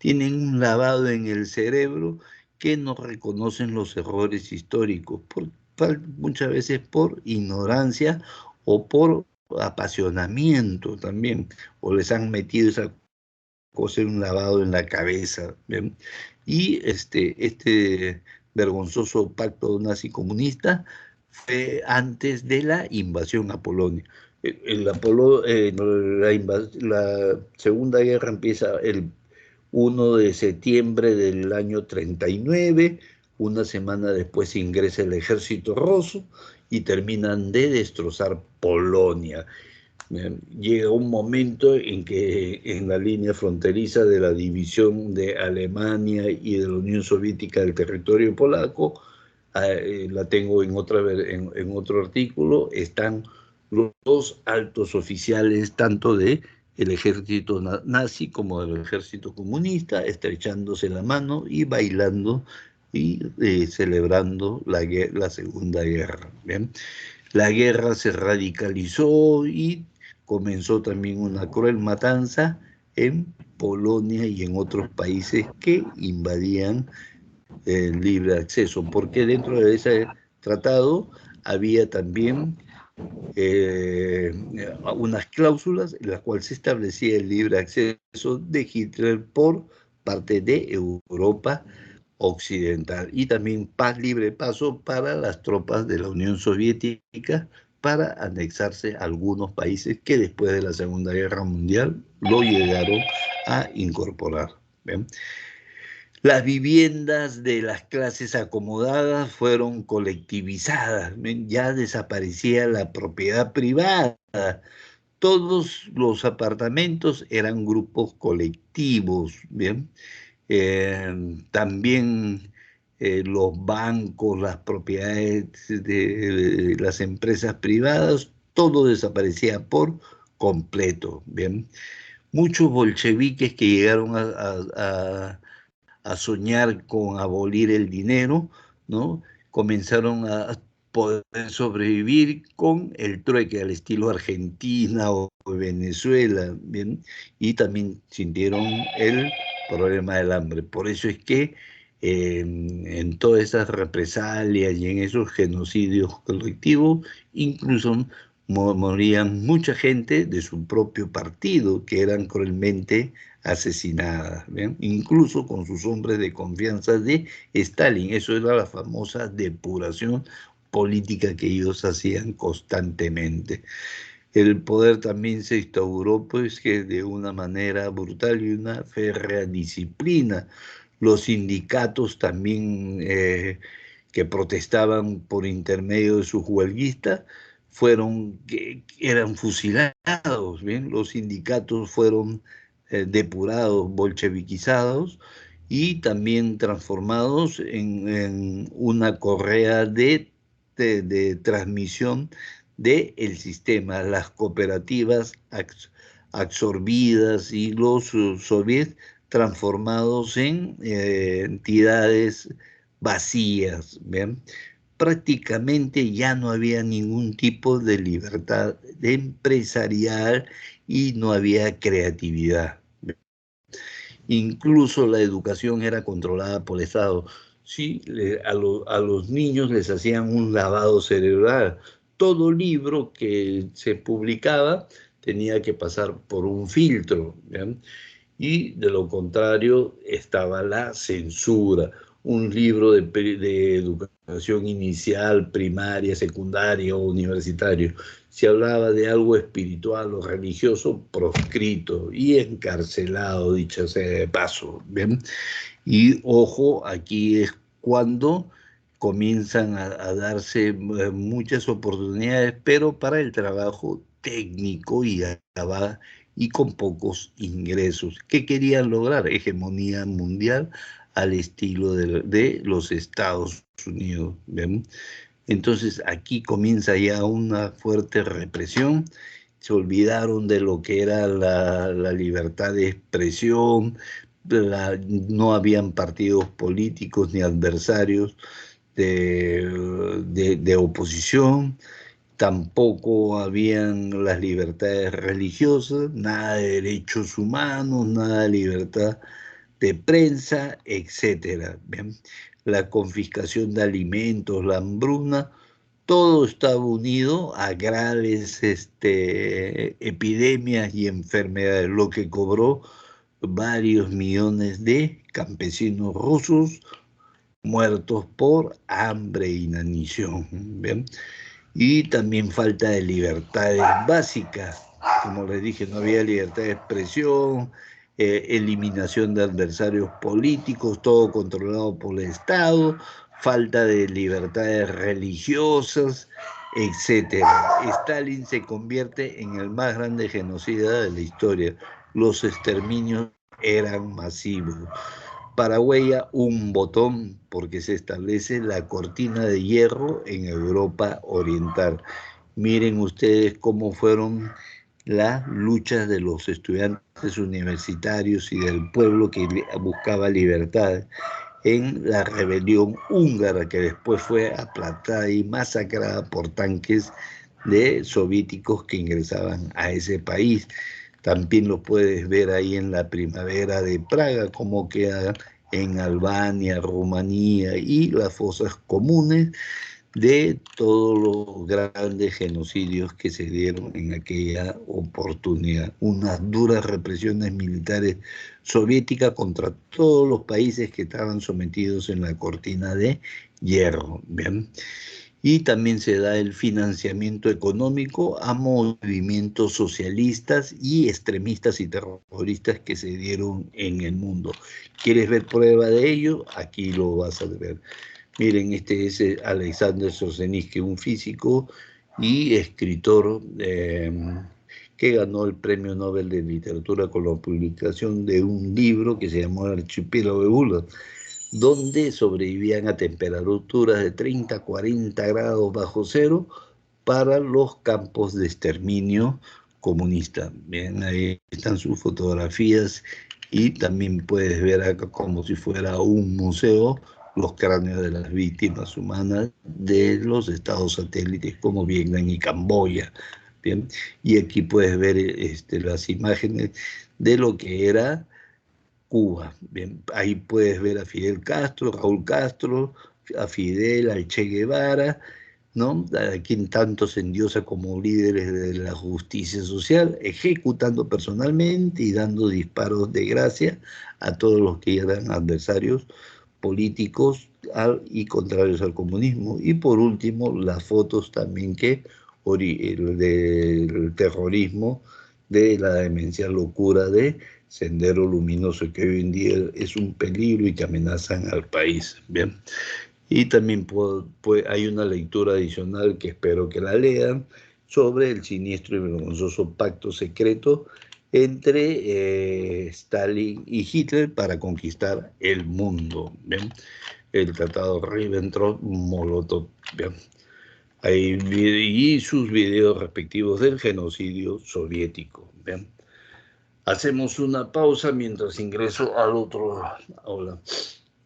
tienen un lavado en el cerebro que no reconocen los errores históricos, muchas veces por ignorancia o por apasionamiento también, o les han metido esa cosa en un lavado en la cabeza, ¿bien? Y este vergonzoso pacto nazi-comunista fue antes de la invasión a Polonia. La Segunda Guerra empieza el 1 de septiembre del año 39, una semana después ingresa el Ejército Ruso y terminan de destrozar Polonia. Llega un momento en que en la línea fronteriza de la división de Alemania y de la Unión Soviética del territorio polaco, la tengo en otro artículo, están los altos oficiales tanto de el ejército nazi como del ejército comunista, estrechándose la mano y bailando y celebrando la Segunda Guerra. ¿Bien? La guerra se radicalizó y comenzó también una cruel matanza en Polonia y en otros países que invadían el libre acceso, porque dentro de ese tratado había también unas cláusulas en las cuales se establecía el libre acceso de Hitler por parte de Europa occidental y también libre paso para las tropas de la Unión Soviética para anexarse a algunos países que después de la Segunda Guerra Mundial lo llegaron a incorporar. ¿Bien? Las viviendas de las clases acomodadas fueron colectivizadas, ¿ven? Ya desaparecía la propiedad privada. Todos los apartamentos eran grupos colectivos, ¿bien? También los bancos, las propiedades de las empresas privadas, todo desaparecía por completo, ¿bien? Muchos bolcheviques que llegaron a soñar con abolir el dinero, ¿no? Comenzaron a poder sobrevivir con el trueque al estilo Argentina o Venezuela, ¿bien? Y también sintieron el problema del hambre. Por eso es que en todas esas represalias y en esos genocidios colectivos, incluso morían mucha gente de su propio partido, que eran cruelmente asesinadas, ¿bien? Incluso con sus hombres de confianza de Stalin. Eso era la famosa depuración política que ellos hacían constantemente. El poder también se instauró, pues, que de una manera brutal y una férrea disciplina. Los sindicatos también que protestaban por intermedio de sus huelguistas eran fusilados, ¿bien? Los sindicatos fueron depurados, bolcheviquizados y también transformados en una correa de transmisión del sistema, las cooperativas absorbidas y los soviets transformados en entidades vacías, ¿ven? Prácticamente ya no había ningún tipo de libertad empresarial y no había creatividad. Incluso la educación era controlada por el Estado. Sí, a los niños les hacían un lavado cerebral. Todo libro que se publicaba tenía que pasar por un filtro, ¿bien? Y de lo contrario estaba la censura. Un libro de educación inicial, primaria, secundaria o universitario. Si hablaba de algo espiritual o religioso, proscrito y encarcelado, dicho sea de paso, ¿bien? Y ojo, aquí es cuando comienzan a darse muchas oportunidades, pero para el trabajo técnico y con pocos ingresos. ¿Qué querían lograr? Hegemonía mundial al estilo de los Estados Unidos. ¿Ven? Entonces aquí comienza ya una fuerte represión. Se olvidaron de lo que era la libertad de expresión, no habían partidos políticos ni adversarios de oposición, tampoco habían las libertades religiosas, nada de derechos humanos, nada de libertad de prensa, etcétera. ¿Bien? La confiscación de alimentos, la hambruna, todo estaba unido a graves epidemias y enfermedades, lo que cobró varios millones de campesinos rusos muertos por hambre e inanición. ¿Bien? Y también falta de libertades básicas. Como les dije, no había libertad de expresión, eliminación de adversarios políticos, todo controlado por el Estado, falta de libertades religiosas, etcétera. Stalin se convierte en el más grande genocida de la historia. Los exterminios eran masivos. Paraguaya un botón porque se establece la cortina de hierro en Europa Oriental. Miren ustedes cómo fueron las luchas de los estudiantes universitarios y del pueblo que buscaba libertad en la rebelión húngara que después fue aplastada y masacrada por tanques de soviéticos que ingresaban a ese país. También lo puedes ver ahí en la primavera de Praga, cómo queda en Albania, Rumanía y las fosas comunes de todos los grandes genocidios que se dieron en aquella oportunidad. Unas duras represiones militares soviéticas contra todos los países que estaban sometidos en la cortina de hierro. ¿Bien? Y también se da el financiamiento económico a movimientos socialistas y extremistas y terroristas que se dieron en el mundo. ¿Quieres ver prueba de ello? Aquí lo vas a ver. Miren, este es Alexander Solzhenitsyn, un físico y escritor que ganó el Premio Nobel de Literatura con la publicación de un libro que se llamó El Archipiélago de Buda, donde sobrevivían a temperaturas de 30 a 40 grados bajo cero para los campos de exterminio comunista. Bien, ahí están sus fotografías y también puedes ver acá como si fuera un museo los cráneos de las víctimas humanas de los estados satélites como Vietnam y Camboya. Bien, y aquí puedes ver las imágenes de lo que era Cuba. Bien, ahí puedes ver a Fidel Castro, Raúl Castro, a Fidel, al Che Guevara, ¿no? A quien tanto se endiosa como líderes de la justicia social, ejecutando personalmente y dando disparos de gracia a todos los que eran adversarios políticos y contrarios al comunismo. Y por último, las fotos también el del terrorismo, de la demencial locura de Sendero Luminoso, que hoy en día es un peligro y que amenazan al país. Bien. Y también hay una lectura adicional que espero que la lean sobre el siniestro y vergonzoso pacto secreto entre Stalin y Hitler para conquistar el mundo. ¿Bien? El tratado Ribbentrop-Molotov. Y sus videos respectivos del genocidio soviético. ¿Bien? Hacemos una pausa mientras ingreso al otro aula.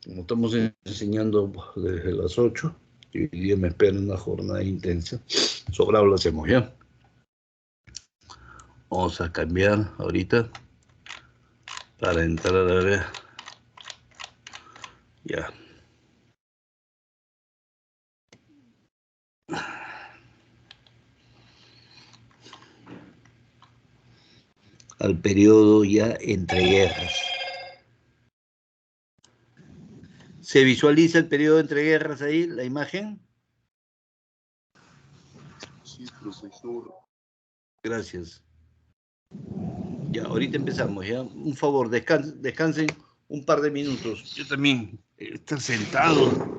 Como estamos enseñando desde las 8, y hoy día me espera una jornada intensa, sobrado lo hacemos ya. Vamos a cambiar ahorita para entrar a la área. Ya. Al periodo ya entre guerras. ¿Se visualiza el periodo entre guerras ahí, la imagen? Sí, profesor. Gracias. Ya, ahorita empezamos, ¿ya? Un favor, descansen un par de minutos. Yo también estar sentado.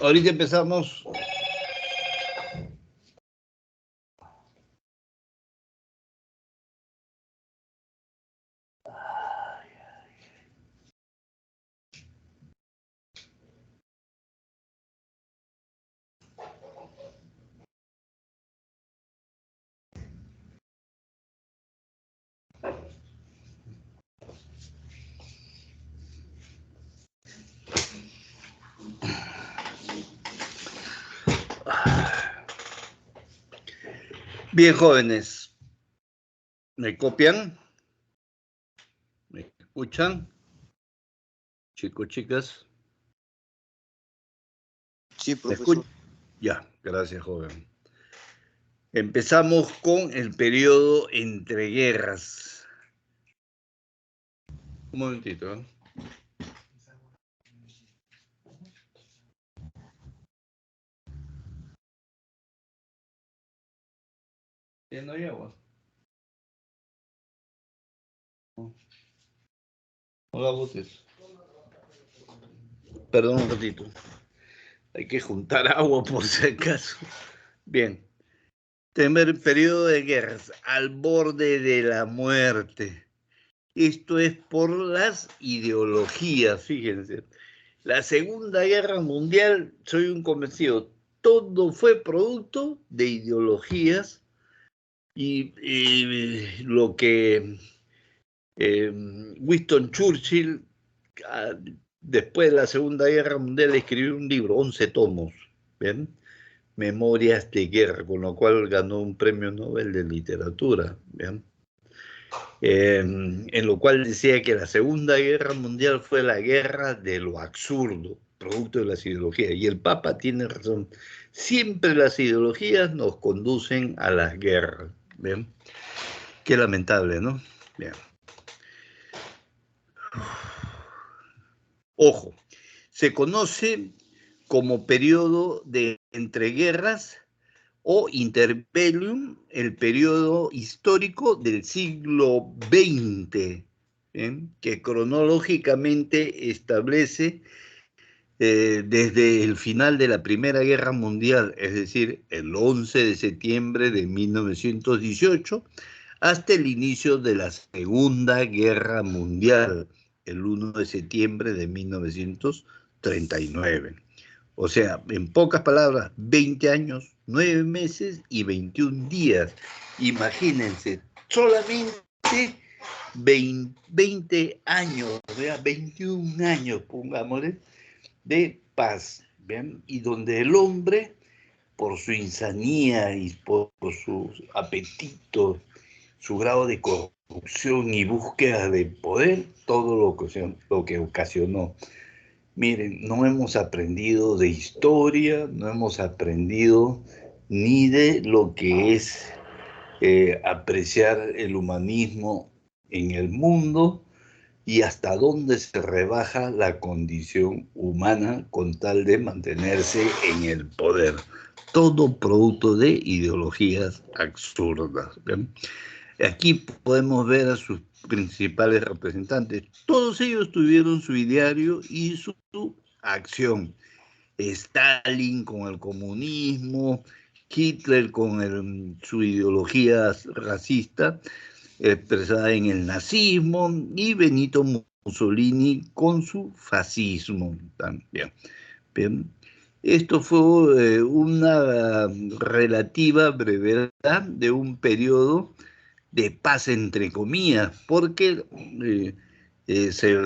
Ahorita empezamos. Bien, jóvenes, ¿me copian? ¿Me escuchan? Chicos, chicas. Sí, profesor. Ya, gracias, joven. Empezamos con el periodo entre guerras. Un momentito, ¿eh? ¿No hay agua? No la botes. Perdón un ratito. Hay que juntar agua por si acaso. Bien. Primer periodo de guerras, al borde de la muerte. Esto es por las ideologías, fíjense. La Segunda Guerra Mundial, soy un convencido, todo fue producto de ideologías y lo que Winston Churchill, después de la Segunda Guerra Mundial, escribió un libro, 11 tomos, ¿bien? Memorias de Guerra, con lo cual ganó un premio Nobel de Literatura, ¿bien? En lo cual decía que la Segunda Guerra Mundial fue la guerra de lo absurdo, producto de las ideologías. Y el Papa tiene razón. Siempre las ideologías nos conducen a las guerras. ¿Bien? Qué lamentable, ¿no? Bien. Ojo, se conoce como periodo de entreguerras o interbellum, el periodo histórico del siglo XX, que cronológicamente establece desde el final de la Primera Guerra Mundial, es decir, el 11 de septiembre de 1918, hasta el inicio de la Segunda Guerra Mundial, el 1 de septiembre de 1939. O sea, en pocas palabras, 20 años, 9 meses y 21 días. Imagínense, solamente 20 años, 21 años, pongámosle, de paz, ¿ven? Y donde el hombre, por su insanía y por sus apetitos, su grado de corrupción y búsqueda de poder, todo lo que ocasionó. Miren, no hemos aprendido de historia, no hemos aprendido ni de lo que es apreciar el humanismo en el mundo y hasta dónde se rebaja la condición humana con tal de mantenerse en el poder. Todo producto de ideologías absurdas. ¿Ven? Aquí podemos ver a sus principales representantes. Todos ellos tuvieron su ideario y su acción. Stalin con el comunismo, Hitler con su ideología racista expresada en el nazismo y Benito Mussolini con su fascismo también. Bien. Esto fue una relativa brevedad de un periodo de paz entre comillas, porque se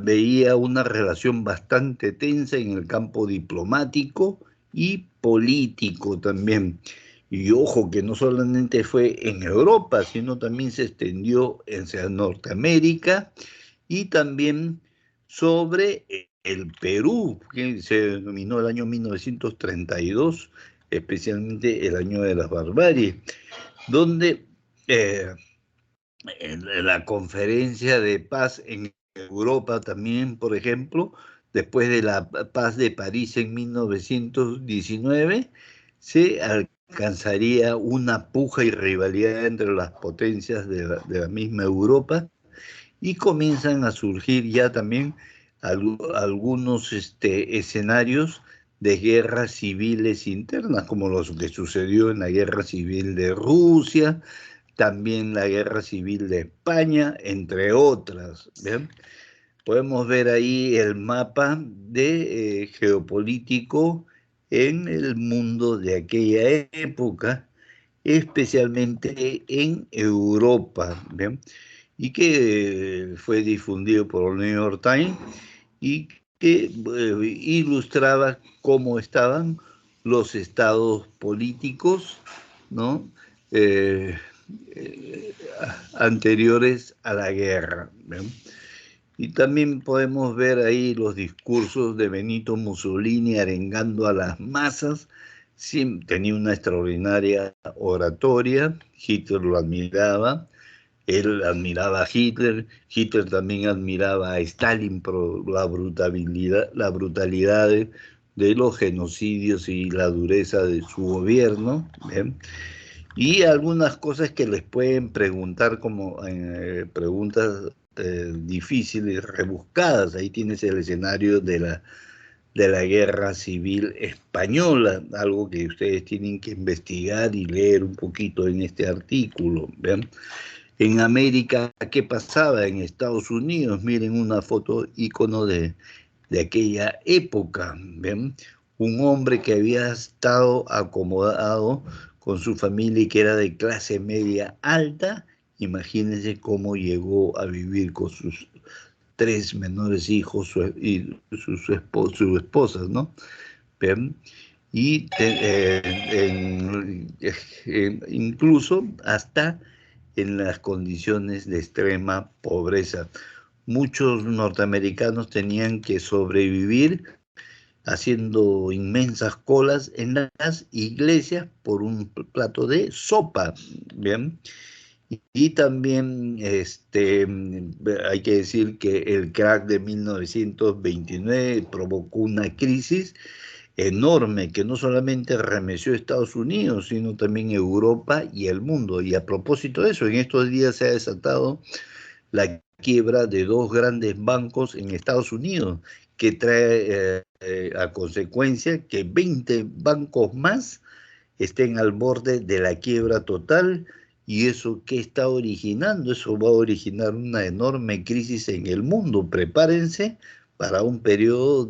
veía una relación bastante tensa en el campo diplomático y político también. Y ojo que no solamente fue en Europa, sino también se extendió hacia Norteamérica y también sobre el Perú, que se denominó el año 1932, especialmente el año de las barbaries, donde en la conferencia de paz en Europa también, por ejemplo, después de la paz de París en 1919, se alcanzaría una puja y rivalidad entre las potencias de la misma Europa y comienzan a surgir ya también algunos escenarios de guerras civiles internas, como lo que sucedió en la guerra civil de Rusia, también la guerra civil de España, entre otras. ¿Bien? Podemos ver ahí el mapa de geopolítico en el mundo de aquella época, especialmente en Europa, ¿bien? Y que fue difundido por el New York Times y que ilustraba cómo estaban los estados políticos, ¿no? Eh, eh, Anteriores a la guerra, ¿bien? Y también podemos ver ahí los discursos de Benito Mussolini arengando a las masas. Sí, tenía una extraordinaria oratoria, Hitler lo admiraba, él admiraba a Hitler, Hitler también admiraba a Stalin por la brutalidad de los genocidios y la dureza de su gobierno. ¿Bien? Y algunas cosas que les pueden preguntar como preguntas difíciles, rebuscadas. Ahí tienes el escenario de la Guerra Civil Española, algo que ustedes tienen que investigar y leer un poquito en este artículo. ¿Ven? En América, ¿qué pasaba? En Estados Unidos, miren una foto ícono de aquella época. ¿Ven? Un hombre que había estado acomodado con su familia y que era de clase media alta, imagínense cómo llegó a vivir con sus tres menores hijos y sus esposas, ¿no? ¿Ven? Y incluso hasta en las condiciones de extrema pobreza. Muchos norteamericanos tenían que sobrevivir haciendo inmensas colas en las iglesias por un plato de sopa, ¿bien? Y también hay que decir que el crack de 1929 provocó una crisis enorme que no solamente remeció a Estados Unidos, sino también Europa y el mundo. Y a propósito de eso, en estos días se ha desatado la quiebra de dos grandes bancos en Estados Unidos, que trae a consecuencia que 20 bancos más estén al borde de la quiebra total. ¿Y eso qué está originando? Eso va a originar una enorme crisis en el mundo. Prepárense para un periodo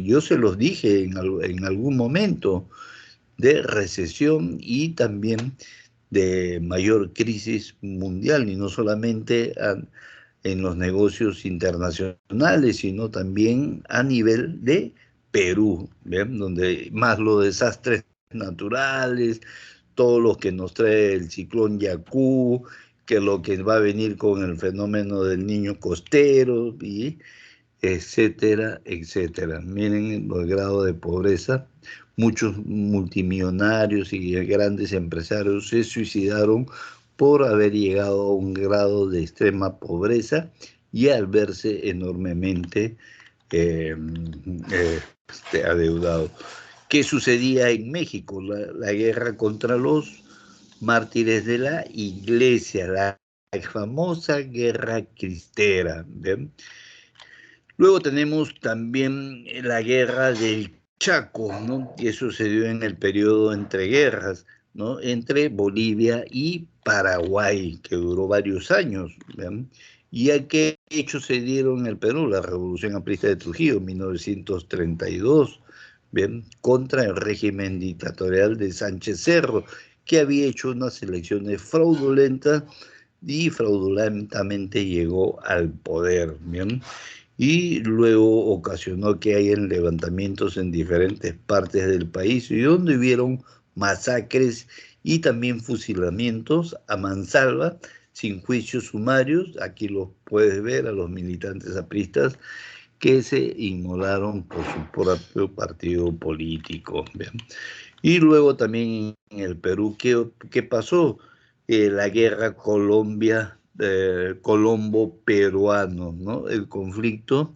yo se los dije en algún momento, de recesión y también de mayor crisis mundial, y no solamente en los negocios internacionales, sino también a nivel de Perú, ¿ven? Donde más los desastres naturales, todo lo que nos trae el ciclón Yacú, que lo que va a venir con el fenómeno del niño costero, y etcétera, etcétera. Miren los grados de pobreza. Muchos multimillonarios y grandes empresarios se suicidaron por haber llegado a un grado de extrema pobreza y al verse enormemente eh, adeudados. ¿Qué sucedía en México? La guerra contra los mártires de la iglesia, la famosa guerra cristera. ¿Ven? Luego tenemos también la guerra del Chaco, ¿no? Y eso se dio en el periodo entre guerras, ¿no? Entre Bolivia y Paraguay, que duró varios años. ¿Ven? ¿Y a qué hechos se dieron en el Perú? La Revolución Aprista de Trujillo, en 1932, ¿bien? Contra el régimen dictatorial de Sánchez Cerro, que había hecho unas elecciones fraudulentas y fraudulentamente llegó al poder, ¿bien? Y luego ocasionó que hayan levantamientos en diferentes partes del país y donde hubieron masacres y también fusilamientos a mansalva, sin juicios sumarios. Aquí los puedes ver a los militantes apristas que se inmolaron por su propio partido político. ¿Bien? Y luego también en el Perú, ¿qué pasó? La guerra Colombo-peruano, ¿no? El conflicto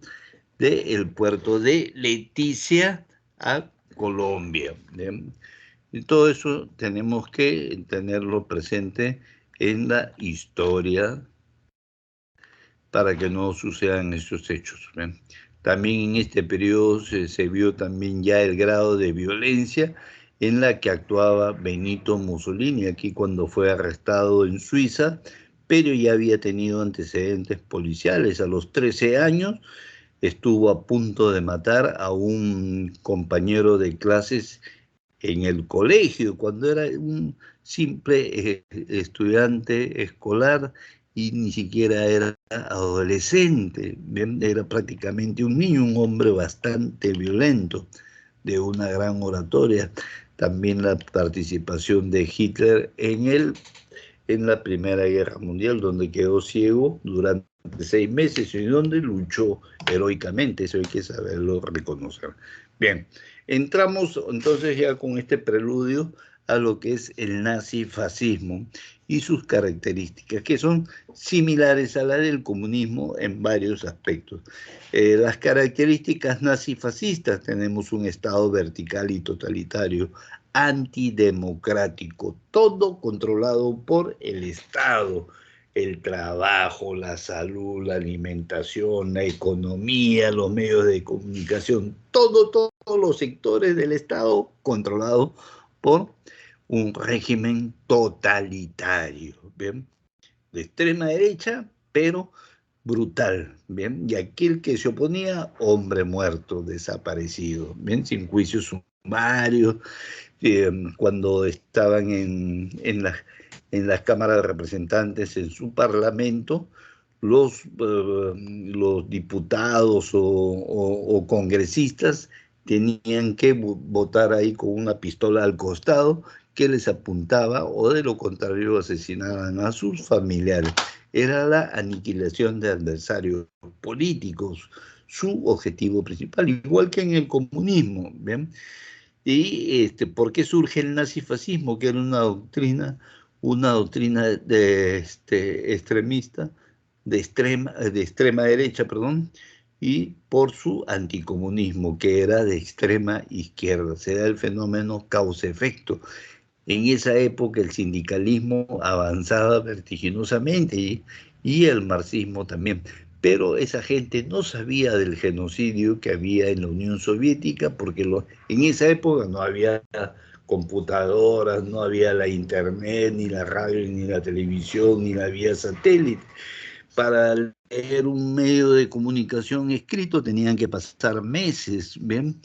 del puerto de Leticia a Colombia. ¿Bien? Y todo eso tenemos que tenerlo presente en la historia para que no sucedan estos hechos. ¿Ven? También en este periodo se vio también ya el grado de violencia en la que actuaba Benito Mussolini, aquí cuando fue arrestado en Suiza, pero ya había tenido antecedentes policiales. A los 13 años estuvo a punto de matar a un compañero de clases en el colegio, cuando era un simple estudiante escolar y ni siquiera era adolescente, ¿bien? Era prácticamente un niño, un hombre bastante violento, de una gran oratoria. También la participación de Hitler en la Primera Guerra Mundial, donde quedó ciego durante 6 meses y donde luchó heroicamente, eso hay que saberlo reconocer. Bien, entramos entonces ya con este preludio a lo que es el nazifascismo y sus características, que son similares a la del comunismo en varios aspectos. Las características nazifascistas: tenemos un Estado vertical y totalitario, antidemocrático, todo controlado por el Estado, el trabajo, la salud, la alimentación, la economía, los medios de comunicación, todos los sectores del Estado controlados por un régimen totalitario, ¿bien? De extrema derecha, pero brutal, ¿bien? Y aquel que se oponía, hombre muerto, desaparecido, ¿bien? Sin juicios sumarios, cuando estaban en las cámaras de representantes, en su parlamento, los diputados o congresistas tenían que votar ahí con una pistola al costado que les apuntaba, o de lo contrario asesinaban a sus familiares. Era la aniquilación de adversarios políticos, su objetivo principal, igual que en el comunismo, ¿bien? ¿Y por qué surge el nazifascismo? Que era una doctrina extremista, de extrema derecha, perdón, y por su anticomunismo, que era de extrema izquierda. Se da el fenómeno causa-efecto. En esa época el sindicalismo avanzaba vertiginosamente y el marxismo también. Pero esa gente no sabía del genocidio que había en la Unión Soviética, porque en esa época no había computadoras, no había la internet, ni la radio, ni la televisión, ni la vía satélite. Para leer un medio de comunicación escrito tenían que pasar meses, ¿bien?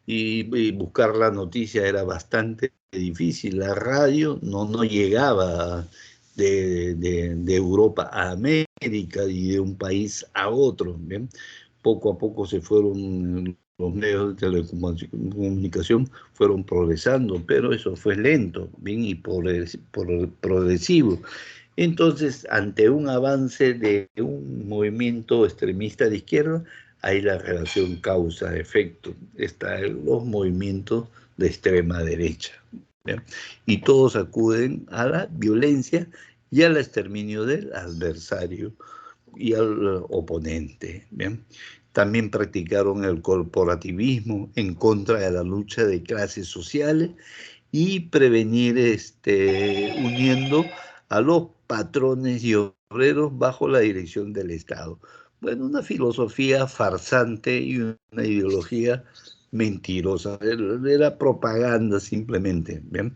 Y buscar la noticia era bastante difícil. La radio no llegaba de Europa a América y de un país a otro, ¿bien? Poco a poco se fueron los medios de telecomunicación fueron progresando, pero eso fue lento, bien, y progresivo. Entonces, ante un avance de un movimiento extremista de izquierda, hay la relación causa-efecto. Están los movimientos de extrema derecha, ¿bien? Y todos acuden a la violencia y al exterminio del adversario y al oponente, ¿bien? También practicaron el corporativismo en contra de la lucha de clases sociales y prevenir uniendo a los patrones y obreros bajo la dirección del Estado. Bueno, una filosofía farsante y una ideología mentirosa, era propaganda simplemente, ¿bien?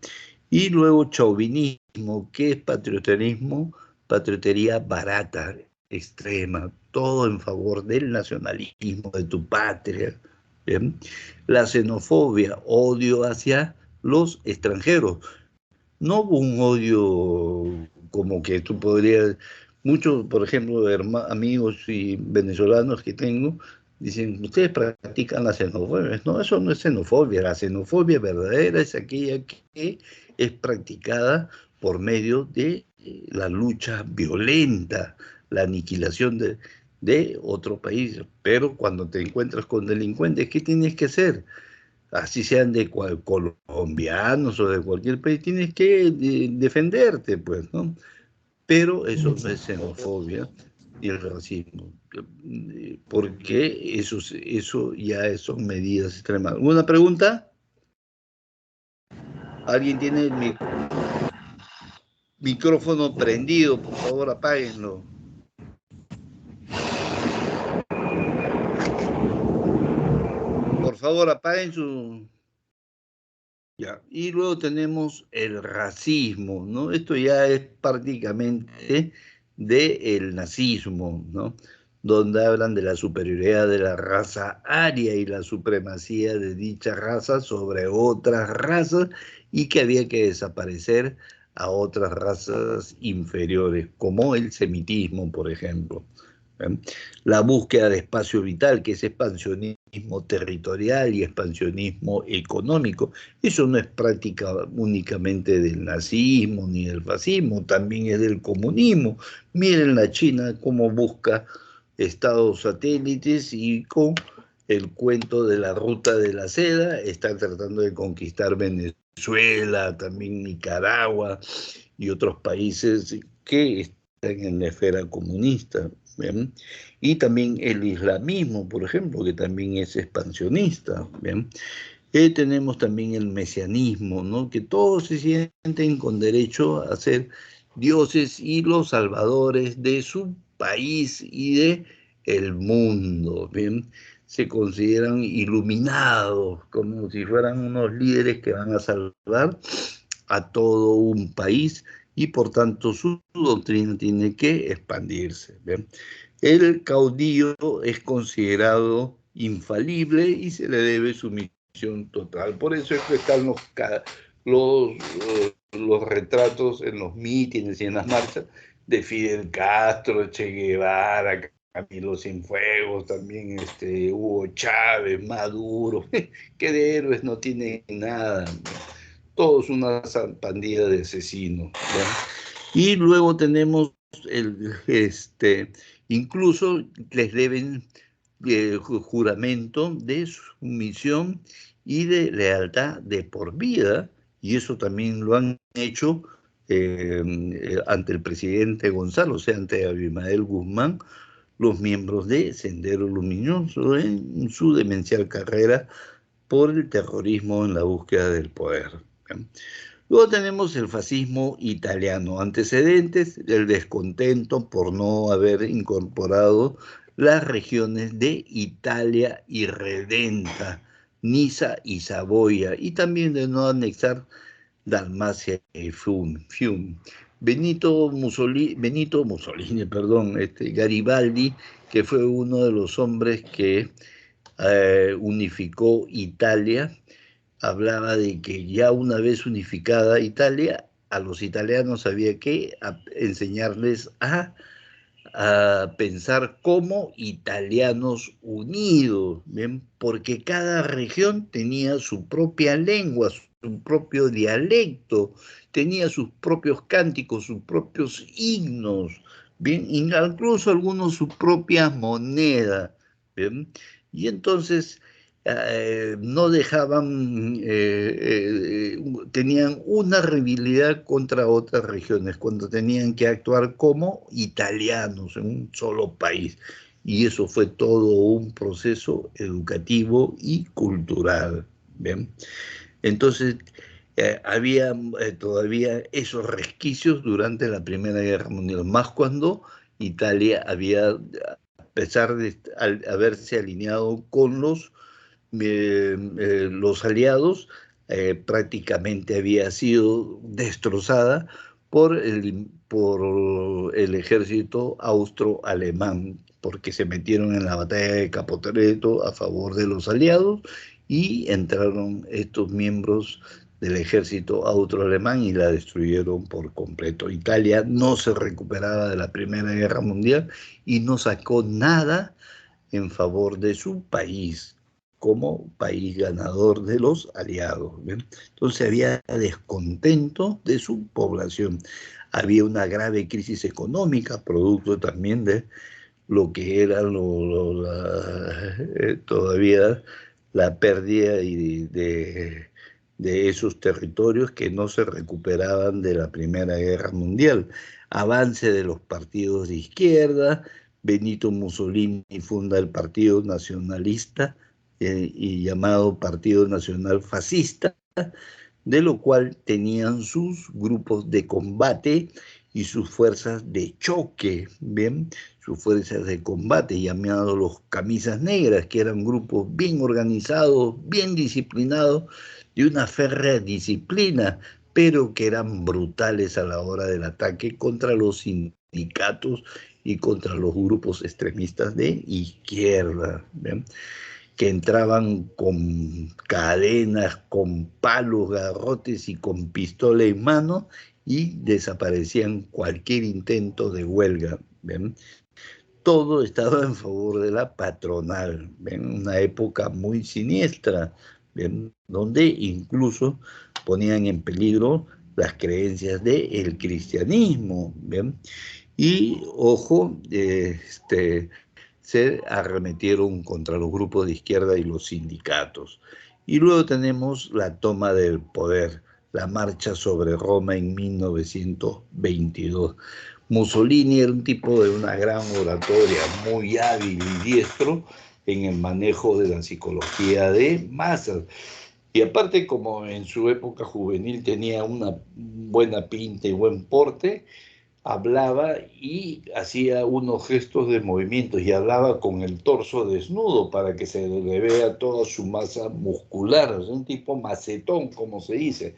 Y luego chauvinismo, ¿qué es patrioterismo? Patriotería barata, extrema, todo en favor del nacionalismo, de tu patria, ¿bien? La xenofobia, odio hacia los extranjeros. No hubo un odio como que tú podrías, muchos, por ejemplo, amigos y venezolanos que tengo, dicen, ustedes practican la xenofobia. No, eso no es xenofobia. La xenofobia verdadera es aquella que es practicada por medio de la lucha violenta, la aniquilación de otro país. Pero cuando te encuentras con delincuentes, ¿qué tienes que hacer? Así sean de colombianos o de cualquier país, tienes que defenderte, pues, ¿no? Pero eso no es xenofobia y el racismo, porque eso ya son medidas extremas. ¿Alguna pregunta? ¿Alguien tiene el micrófono? Micrófono prendido, por favor, apáguenlo. Por favor, apaguen su... Ya. Y luego tenemos el racismo, ¿no? Esto ya es prácticamente del nazismo, ¿no? Donde hablan de la superioridad de la raza aria y la supremacía de dicha raza sobre otras razas y que había que desaparecer a otras razas inferiores, como el semitismo, por ejemplo. ¿Eh? La búsqueda de espacio vital, que es expansionismo territorial y expansionismo económico. Eso no es práctica únicamente del nazismo ni del fascismo, también es del comunismo. Miren la China cómo busca estados satélites y con el cuento de la ruta de la seda está tratando de conquistar Venezuela, también Nicaragua y otros países que están en la esfera comunista. ¿Bien? Y también el islamismo, por ejemplo, que también es expansionista. ¿Bien? Tenemos también el mesianismo, ¿no? Que todos se sienten con derecho a ser dioses y los salvadores de su país y de el mundo, ¿bien? Se consideran iluminados, como si fueran unos líderes que van a salvar a todo un país y por tanto su doctrina tiene que expandirse, ¿bien? El caudillo es considerado infalible y se le debe sumisión total. Por eso es que están los, los retratos en los mítines y en las marchas de Fidel Castro, Che Guevara, Camilo Cienfuegos, también Hugo Chávez, Maduro, que de héroes no tienen nada, todos una pandilla de asesinos, ¿verdad? Y luego tenemos incluso les deben juramento de sumisión y de lealtad de por vida, y eso también lo han hecho ante el presidente Gonzalo, o sea, ante Abimael Guzmán, los miembros de Sendero Luminoso en su demencial carrera por el terrorismo en la búsqueda del poder. ¿Bien? Luego tenemos el fascismo italiano, antecedentes del descontento por no haber incorporado las regiones de Italia irredenta, Niza y Saboya, y también de no anexar Dalmacia y Fiume. Benito Mussolini, perdón, Garibaldi, que fue uno de los hombres que unificó Italia, hablaba de que ya una vez unificada Italia, a los italianos había que enseñarles a pensar como italianos unidos, ¿bien? Porque cada región tenía su propia lengua, su propio dialecto, tenía sus propios cánticos, sus propios himnos, ¿bien? Incluso algunos su propia moneda, ¿bien? Y entonces no dejaban, tenían una rivalidad contra otras regiones cuando tenían que actuar como italianos en un solo país. Y eso fue todo un proceso educativo y cultural. ¿Bien? Entonces, había todavía esos resquicios durante la Primera Guerra Mundial, más cuando Italia había, a pesar de haberse alineado con los aliados, prácticamente había sido destrozada por el ejército austro-alemán, porque se metieron en la batalla de Caporetto a favor de los aliados y entraron estos miembros del ejército austro-alemán y la destruyeron por completo. Italia no se recuperaba de la Primera Guerra Mundial y no sacó nada en favor de su país como país ganador de los aliados. ¿Ven? Entonces había descontento de su población. Había una grave crisis económica, producto también de lo que era todavía la pérdida de esos territorios que no se recuperaban de la Primera Guerra Mundial. Avance de los partidos de izquierda, Benito Mussolini funda el Partido Nacionalista y llamado Partido Nacional Fascista, de lo cual tenían sus grupos de combate y sus fuerzas de choque, ¿bien? Sus fuerzas de combate, llamados los camisas negras, que eran grupos bien organizados, bien disciplinados, de una férrea disciplina, pero que eran brutales a la hora del ataque contra los sindicatos y contra los grupos extremistas de izquierda, ¿bien? Que entraban con cadenas, con palos, garrotes y con pistola en mano y desaparecían cualquier intento de huelga, ¿ven? Todo estaba en favor de la patronal, ¿ven? Una época muy siniestra, ¿ven? Donde incluso ponían en peligro las creencias del cristianismo, ¿ven? Y ojo, se arremetieron contra los grupos de izquierda y los sindicatos. Y luego tenemos la toma del poder, la marcha sobre Roma en 1922. Mussolini era un tipo de una gran oratoria, muy hábil y diestro en el manejo de la psicología de masas. Y aparte, como en su época juvenil tenía una buena pinta y buen porte, hablaba y hacía unos gestos de movimientos y hablaba con el torso desnudo para que se le vea toda su masa muscular, es un tipo macetón, como se dice,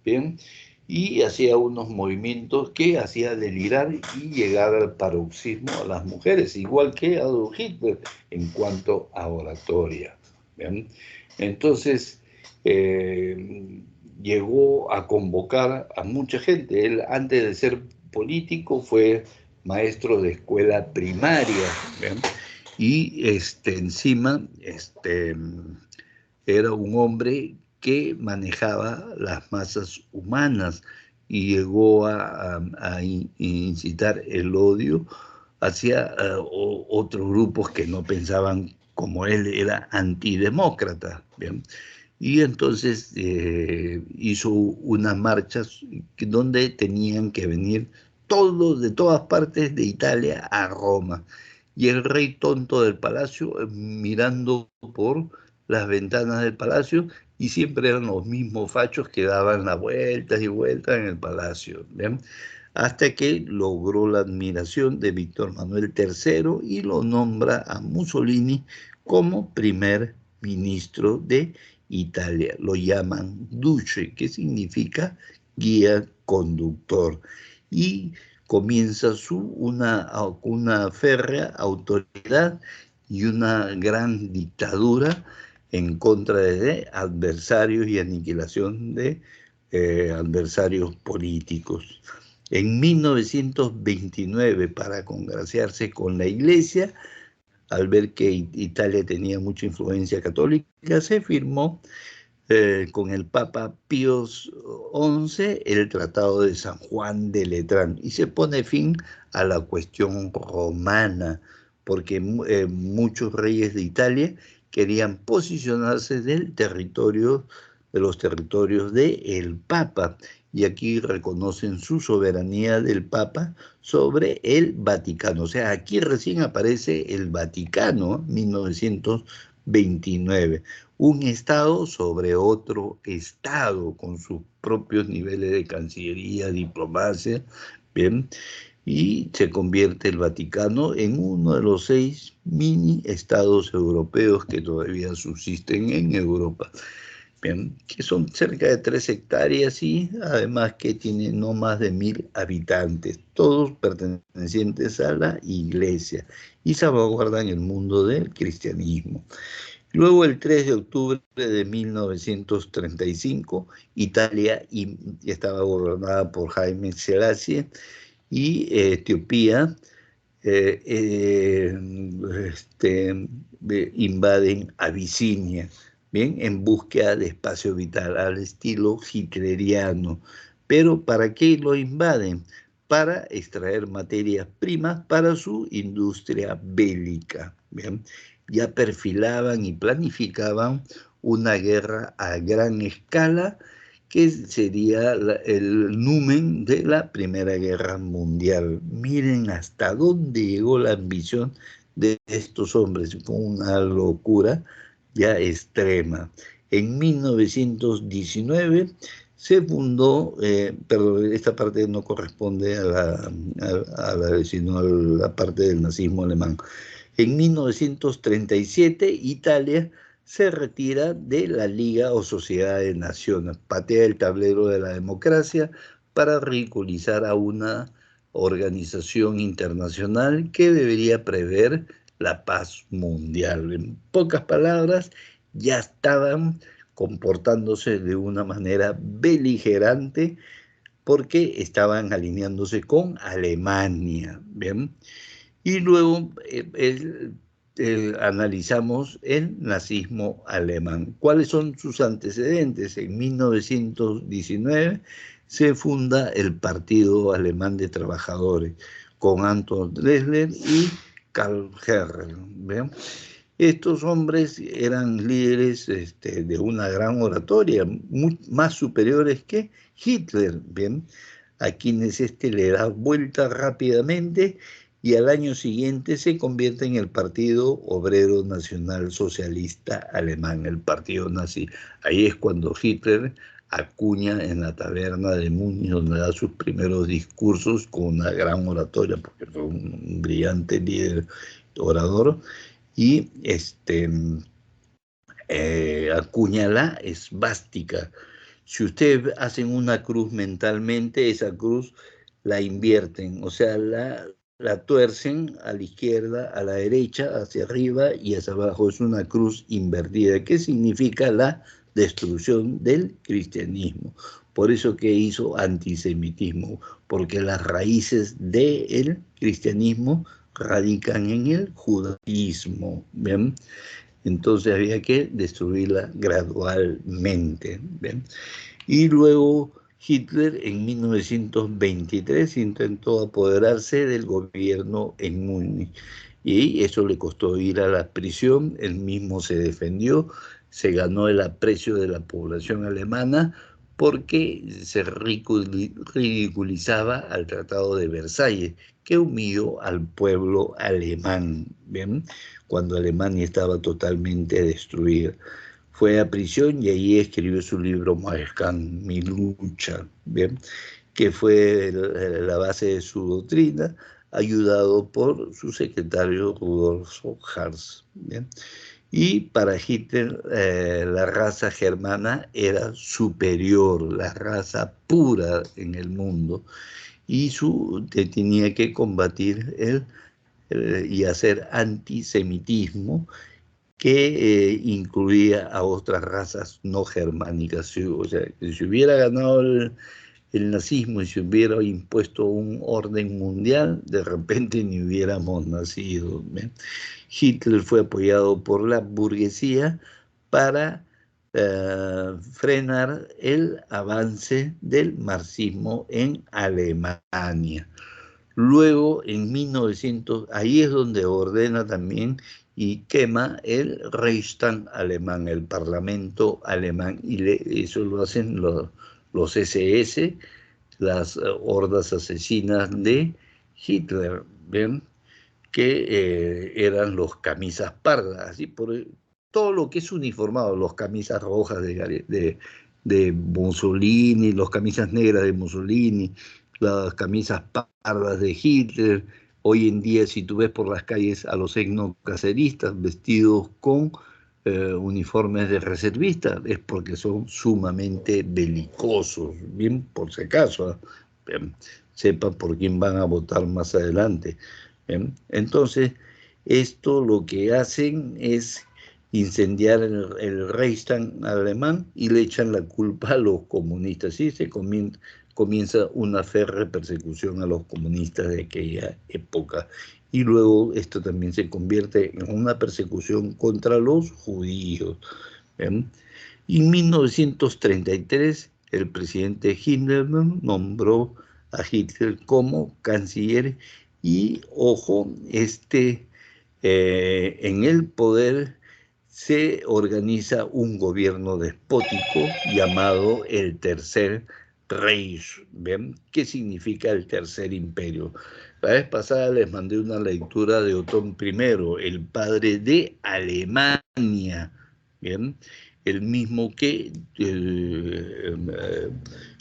¿bien? Y hacía unos movimientos que hacía delirar y llegar al paroxismo a las mujeres, igual que Adolf Hitler en cuanto a oratoria, ¿bien? Entonces, llegó a convocar a mucha gente. Él, antes de ser político, fue maestro de escuela primaria, ¿bien? Y encima era un hombre que manejaba las masas humanas y llegó a incitar el odio hacia otros grupos que no pensaban como él, era antidemócrata, ¿bien? Y entonces hizo unas marchas donde tenían que venir todos de todas partes de Italia a Roma. Y el rey tonto del palacio mirando por las ventanas del palacio, y siempre eran los mismos fachos que daban las vueltas y vueltas en el palacio, ¿ven? Hasta que logró la admiración de Víctor Manuel III y lo nombra a Mussolini como primer ministro de Italia. Lo llaman Duce, que significa guía conductor. Y comienza una férrea autoridad y una gran dictadura en contra de adversarios y aniquilación de adversarios políticos. En 1929, para congraciarse con la Iglesia, al ver que Italia tenía mucha influencia católica, se firmó con el Papa Pío XI el Tratado de San Juan de Letrán y se pone fin a la cuestión romana, porque muchos reyes de Italia querían posicionarse de los territorios del Papa, y aquí reconocen su soberanía del Papa sobre el Vaticano. O sea, aquí recién aparece el Vaticano, 1929, un Estado sobre otro Estado, con sus propios niveles de cancillería, diplomacia, ¿bien? Y se convierte el Vaticano en uno de los 6 mini estados europeos que todavía subsisten en Europa, ¿bien? Que son cerca de 3 hectáreas y además que tienen no más de 1000 habitantes, todos pertenecientes a la Iglesia y salvaguardan el mundo del cristianismo. Luego, el 3 de octubre de 1935, Italia estaba gobernada por Jaime Selassie y Etiopía eh, eh, invaden Abisinia, bien, en búsqueda de espacio vital al estilo hitleriano. Pero ¿para qué lo invaden? Para extraer materias primas para su industria bélica, bien. Ya perfilaban y planificaban una guerra a gran escala que sería el numen de la Primera Guerra Mundial. Miren hasta dónde llegó la ambición de estos hombres, con una locura ya extrema. En 1919 se fundó, perdón, esta parte no corresponde sino a la parte del nazismo alemán. En 1937, Italia se retira de la Liga o Sociedad de Naciones, patea el tablero de la democracia para ridiculizar a una organización internacional que debería prever la paz mundial. En pocas palabras, ya estaban comportándose de una manera beligerante porque estaban alineándose con Alemania, ¿bien? Y luego analizamos el nazismo alemán. ¿Cuáles son sus antecedentes? En 1919 se funda el Partido Alemán de Trabajadores con Anton Dressler y Karl Herrer. ¿Ven? Estos hombres eran líderes de una gran oratoria, más superiores que Hitler, ¿bien? A quienes le da vuelta rápidamente y al año siguiente se convierte en el Partido Obrero Nacional Socialista Alemán, el partido nazi. Ahí es cuando Hitler acuña en la taberna de Múnich, donde da sus primeros discursos con una gran oratoria, porque fue un brillante líder orador, y acuña la esvástica. Si ustedes hacen una cruz mentalmente, esa cruz la invierten, o sea, la tuercen a la izquierda, a la derecha, hacia arriba y hacia abajo. Es una cruz invertida. ¿Qué significa la destrucción del cristianismo? Por eso que hizo antisemitismo, porque las raíces del cristianismo radican en el judaísmo, ¿bien? Entonces había que destruirla gradualmente, ¿bien? Y luego Hitler en 1923 intentó apoderarse del gobierno en Múnich y eso le costó ir a la prisión. Él mismo se defendió, se ganó el aprecio de la población alemana porque se ridiculizaba al Tratado de Versalles, que humilló al pueblo alemán, ¿bien? Cuando Alemania estaba totalmente destruida. Fue a prisión y ahí escribió su libro Maescan, Mi lucha, ¿bien? Que fue la base de su doctrina, ayudado por su secretario Rudolf Hess, ¿bien? Y para Hitler la raza germana era superior, la raza pura en el mundo, y tenía que combatir y hacer antisemitismo que incluía a otras razas no germánicas. O sea, si hubiera ganado el nazismo y se hubiera impuesto un orden mundial, de repente ni hubiéramos nacido, ¿ven? Hitler fue apoyado por la burguesía para frenar el avance del marxismo en Alemania. Luego, en 1900, ahí es donde ordena también y quema el Reichstag alemán, el Parlamento alemán, y eso lo hacen los SS, las hordas asesinas de Hitler, ¿ven? Que eran los camisas pardas, así por todo lo que es uniformado, los camisas rojas de Mussolini, los camisas negras de Mussolini, las camisas pardas de Hitler. Hoy en día, si tú ves por las calles a los etnocaceristas vestidos con uniformes de reservistas, es porque son sumamente belicosos, bien por si acaso, sepan por quién van a votar más adelante. Entonces, esto lo que hacen es incendiar el Reichstag alemán y le echan la culpa a los comunistas. Sí, comienza una férrea persecución a los comunistas de aquella época. Y luego esto también se convierte en una persecución contra los judíos. ¿Ven? Y en 1933 el presidente Hindenburg nombró a Hitler como canciller y, ojo, en el poder se organiza un gobierno despótico llamado el Tercer Reich. ¿Ven? ¿Qué significa el Tercer Imperio? La vez pasada les mandé una lectura de Otón I, el padre de Alemania. ¿Bien? el mismo que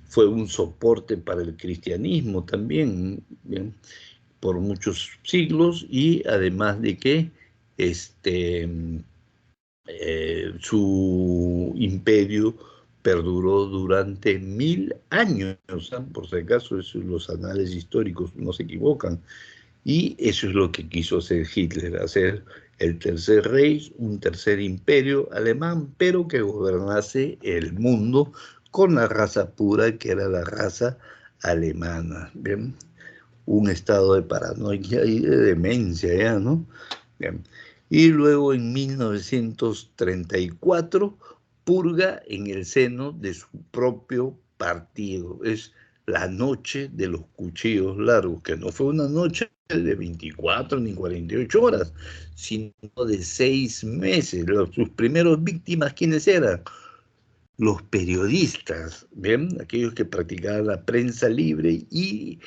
fue un soporte para el cristianismo también, ¿bien?, por muchos siglos, y además de que su imperio perduró durante 1000 años, ¿eh? Por si acaso, los anales históricos no se equivocan. Y eso es lo que quiso hacer Hitler, hacer el Tercer Reich, un tercer imperio alemán, pero que gobernase el mundo con la raza pura, que era la raza alemana. ¿Bien? Un estado de paranoia y de demencia ya, ¿no? Bien. Y luego en 1934 purga en el seno de su propio partido. Es la noche de los cuchillos largos, que no fue una noche de 24 ni 48 horas, sino de 6 meses. Sus primeros víctimas, ¿quiénes eran? Los periodistas, ¿bien? Aquellos que practicaban la prensa libre y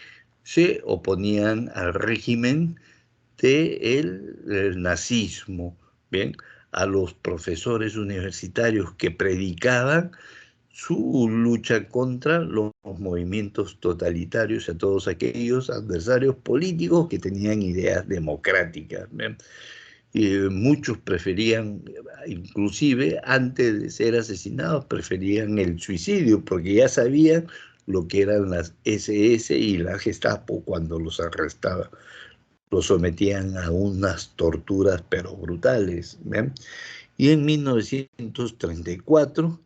se oponían al régimen del nazismo, ¿bien? A los profesores universitarios que predicaban su lucha contra los movimientos totalitarios, a todos aquellos adversarios políticos que tenían ideas democráticas, ¿bien? Y muchos preferían, inclusive antes de ser asesinados, preferían el suicidio, porque ya sabían lo que eran las SS y la Gestapo cuando los arrestaban. Los sometían a unas torturas pero brutales, ¿bien? Y en 1934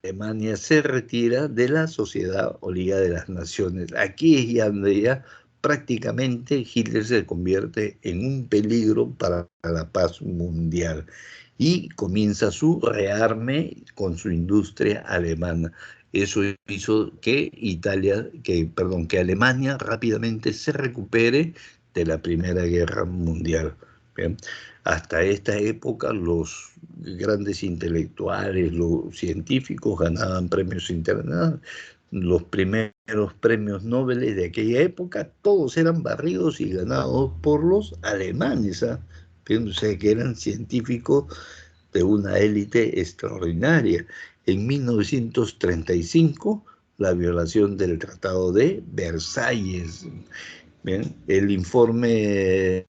Alemania se retira de la Sociedad o Liga de las Naciones. Aquí es donde ya prácticamente Hitler se convierte en un peligro para la paz mundial y comienza su rearme con su industria alemana. Eso hizo que que Alemania rápidamente se recupere de la Primera Guerra Mundial. ¿Bien? Hasta esta época los grandes intelectuales, los científicos ganaban premios internacionales. Los primeros premios Nobel de aquella época, todos eran barridos y ganados por los alemanes, ¿eh? O sea, que eran científicos de una élite extraordinaria. En 1935, la violación del Tratado de Versalles. Bien, el informe,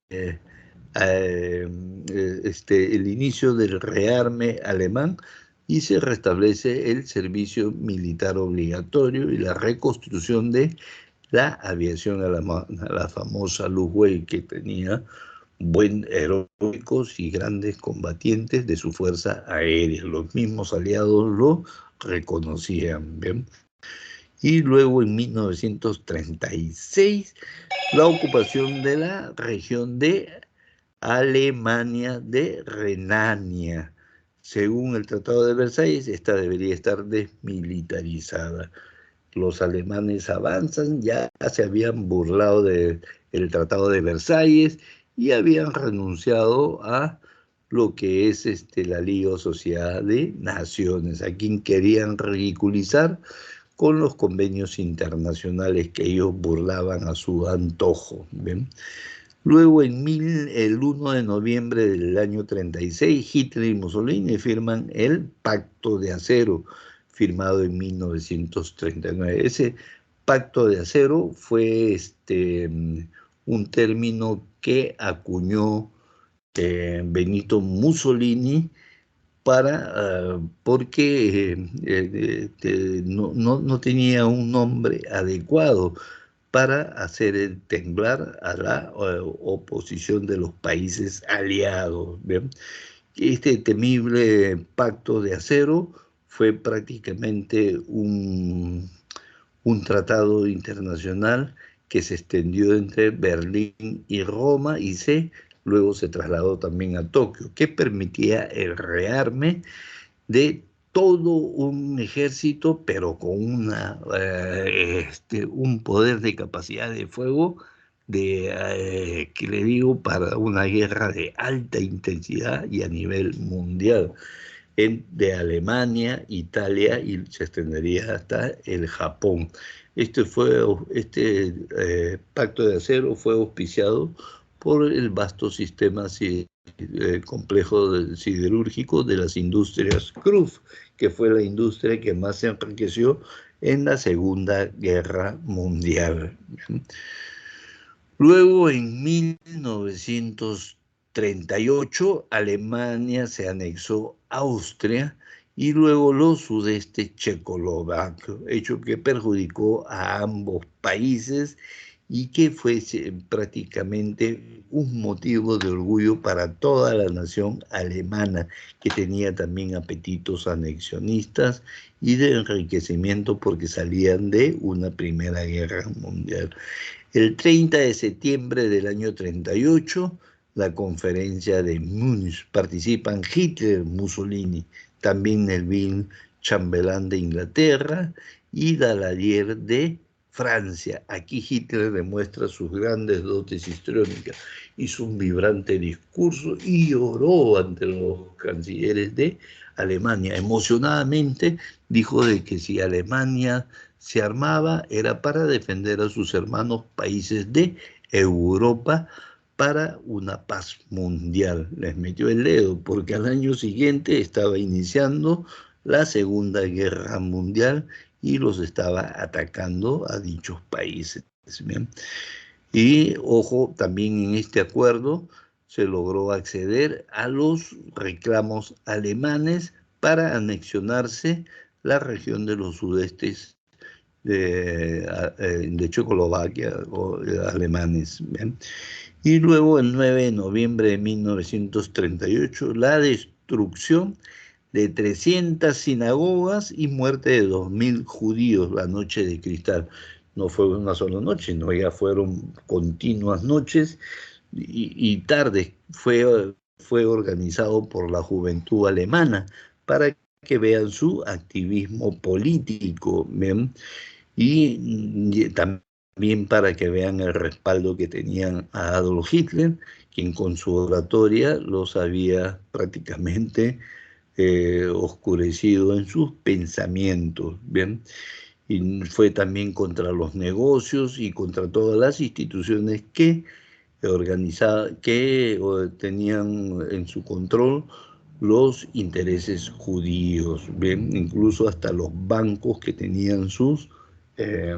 el inicio del rearme alemán, y se restablece el servicio militar obligatorio y la reconstrucción de la aviación a la famosa Luftwaffe, que tenía heroicos y grandes combatientes de su fuerza aérea. Los mismos aliados lo reconocían, ¿bien? Y luego en 1936, la ocupación de la región de Alemania de Renania. Según el Tratado de Versalles, esta debería estar desmilitarizada. Los alemanes avanzan, ya se habían burlado del Tratado de Versalles y habían renunciado a lo que es la Liga o Sociedad de Naciones, a quien querían ridiculizar con los convenios internacionales que ellos burlaban a su antojo. ¿Bien? Luego, el 1 de noviembre del año 36, Hitler y Mussolini firman el Pacto de Acero, firmado en 1939. Ese Pacto de Acero fue un término que acuñó Benito Mussolini porque no tenía un nombre adecuado para hacer temblar a la oposición de los países aliados. ¿Bien? Este temible Pacto de Acero fue prácticamente un tratado internacional que se extendió entre Berlín y Roma y luego se trasladó también a Tokio, que permitía el rearme de todo un ejército, pero con un poder de capacidad de fuego que le digo, para una guerra de alta intensidad y a nivel mundial, de Alemania, Italia, y se extendería hasta el Japón. Este Pacto de Acero fue auspiciado por el vasto sistema complejo siderúrgico de las industrias Krupp, que fue la industria que más se enriqueció en la Segunda Guerra Mundial. Luego, en 1938, Alemania se anexó a Austria y luego los sudestes checoslovacos, hecho que perjudicó a ambos países y que fue prácticamente un motivo de orgullo para toda la nación alemana, que tenía también apetitos anexionistas y de enriquecimiento porque salían de una Primera Guerra Mundial. El 30 de septiembre del año 38, la conferencia de Múnich, participan Hitler, Mussolini, también Neville Chamberlain de Inglaterra y Daladier de Francia. Aquí Hitler demuestra sus grandes dotes histriónicas, hizo un vibrante discurso y lloró ante los cancilleres de Alemania. Emocionadamente dijo de que si Alemania se armaba era para defender a sus hermanos países de Europa para una paz mundial. Les metió el dedo porque al año siguiente estaba iniciando la Segunda Guerra Mundial y los estaba atacando a dichos países. ¿Bien? Y ojo, también en este acuerdo se logró acceder a los reclamos alemanes para anexionarse la región de los sudestes de Checoslovaquia o alemanes. ¿Bien? Y luego, el 9 de noviembre de 1938, la destrucción de 300 sinagogas y muerte de 2000 judíos, la noche de cristal. No fue una sola noche, no, ya fueron continuas noches y tardes. Fue organizado por la juventud alemana para que vean su activismo político. ¿Bien? Y también para que vean el respaldo que tenían a Adolf Hitler, quien con su oratoria los había prácticamente oscurecido en sus pensamientos. ¿Bien? Y fue también contra los negocios y contra todas las instituciones que tenían en su control los intereses judíos. ¿Bien? Incluso hasta los bancos que tenían eh,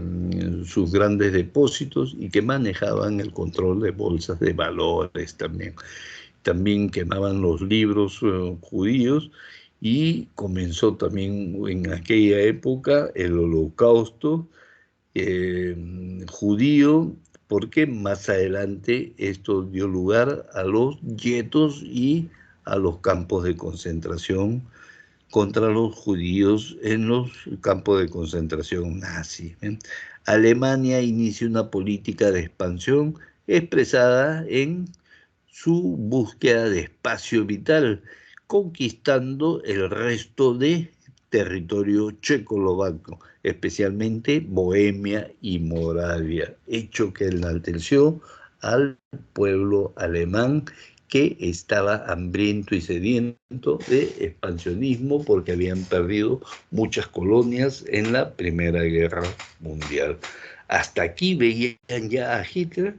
sus grandes depósitos y que manejaban el control de bolsas de valores también. También quemaban los libros judíos y comenzó también en aquella época el holocausto eh, judío, porque más adelante esto dio lugar a los guetos y a los campos de concentración contra los judíos en los campos de concentración nazi. Alemania inicia una política de expansión expresada en su búsqueda de espacio vital, conquistando el resto de territorio checoslovaco, especialmente Bohemia y Moravia, hecho que enalteció al pueblo alemán, que estaba hambriento y sediento de expansionismo porque habían perdido muchas colonias en la Primera Guerra Mundial. Hasta aquí veían ya a Hitler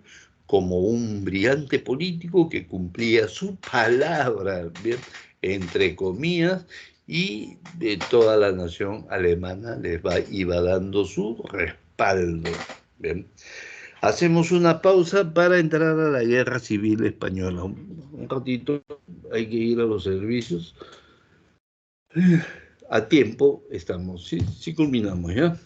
como un brillante político que cumplía su palabra, ¿bien? Entre comillas, y toda la nación alemana iba dando su respaldo. ¿Bien? Hacemos una pausa para entrar a la Guerra Civil Española. Un ratito, hay que ir a los servicios. A tiempo estamos, sí, sí culminamos, ¿ya?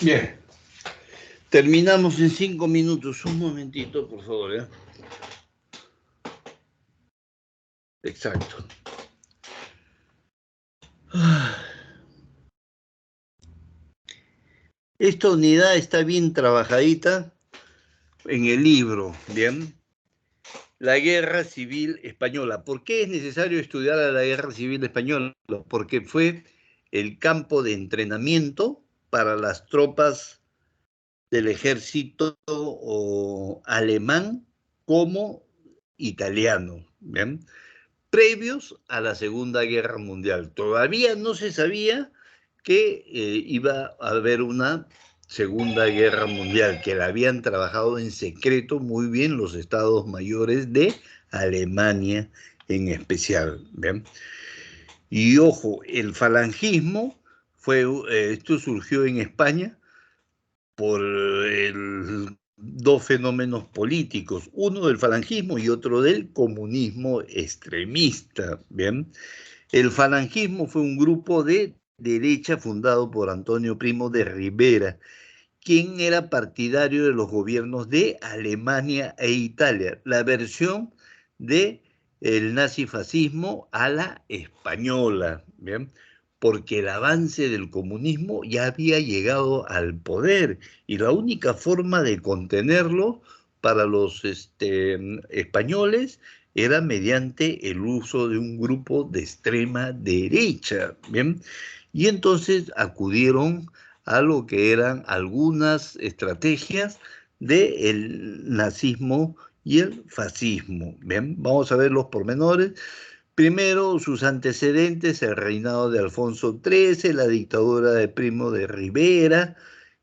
Bien, terminamos en 5 minutos. Un momentito, por favor, ¿eh? Exacto. Esta unidad está bien trabajadita en el libro, ¿bien? La Guerra Civil Española. ¿Por qué es necesario estudiar a la Guerra Civil Española? Porque fue el campo de entrenamiento para las tropas del ejército alemán como italiano, ¿bien? Previos a la Segunda Guerra Mundial. Todavía no se sabía que iba a haber una Segunda Guerra Mundial, que la habían trabajado en secreto muy bien los estados mayores de Alemania en especial. ¿Ven? Y ojo, el falangismo esto surgió en España por dos fenómenos políticos, uno del falangismo y otro del comunismo extremista. ¿Bien? El falangismo fue un grupo de derecha fundado por Antonio Primo de Rivera, quien era partidario de los gobiernos de Alemania e Italia, la versión de el nazifascismo a la española, ¿bien? Porque el avance del comunismo ya había llegado al poder y la única forma de contenerlo para los españoles era mediante el uso de un grupo de extrema derecha, ¿bien? Y entonces acudieron a lo que eran algunas estrategias del nazismo y el fascismo. Bien, vamos a ver los pormenores. Primero, sus antecedentes, el reinado de Alfonso XIII, la dictadura de Primo de Rivera,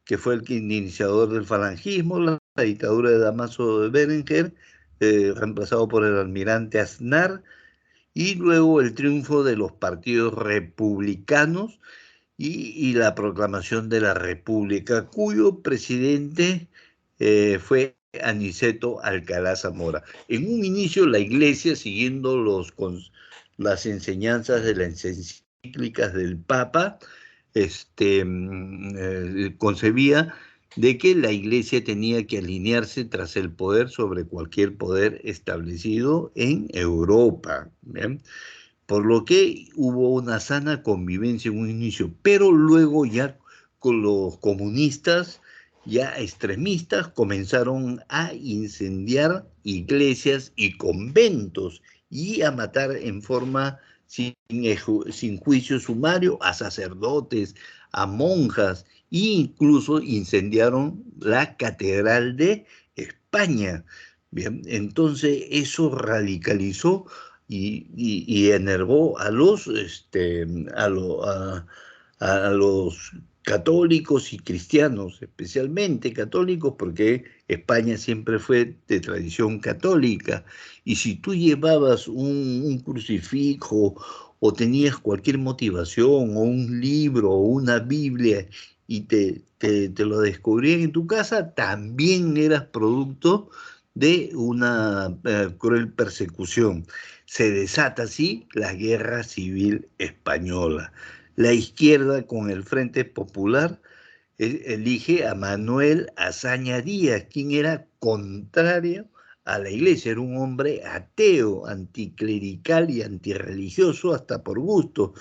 que fue el iniciador del falangismo, la dictadura de Damaso de Berenguer, reemplazado por el almirante Aznar, y luego el triunfo de los partidos republicanos y la proclamación de la República, cuyo presidente fue Aniceto Alcalá Zamora. En un inicio, la Iglesia, siguiendo las enseñanzas de las encíclicas del Papa, concebía de que la Iglesia tenía que alinearse tras el poder sobre cualquier poder establecido en Europa. ¿Bien? Por lo que hubo una sana convivencia en un inicio, pero luego ya con los comunistas, ya extremistas, comenzaron a incendiar iglesias y conventos y a matar en forma sin juicio sumario a sacerdotes, a monjas, e incluso incendiaron la Catedral de España. Bien, entonces eso radicalizó y enervó a los católicos y cristianos, especialmente católicos, porque España siempre fue de tradición católica. Y si tú llevabas un crucifijo o tenías cualquier motivación o un libro o una Biblia y te lo descubrían en tu casa, también eras producto de una cruel persecución. Se desata así la Guerra Civil Española. La izquierda, con el Frente Popular, elige a Manuel Azaña Díaz, quien era contrario a la Iglesia, era un hombre ateo, anticlerical y antirreligioso hasta por gusto.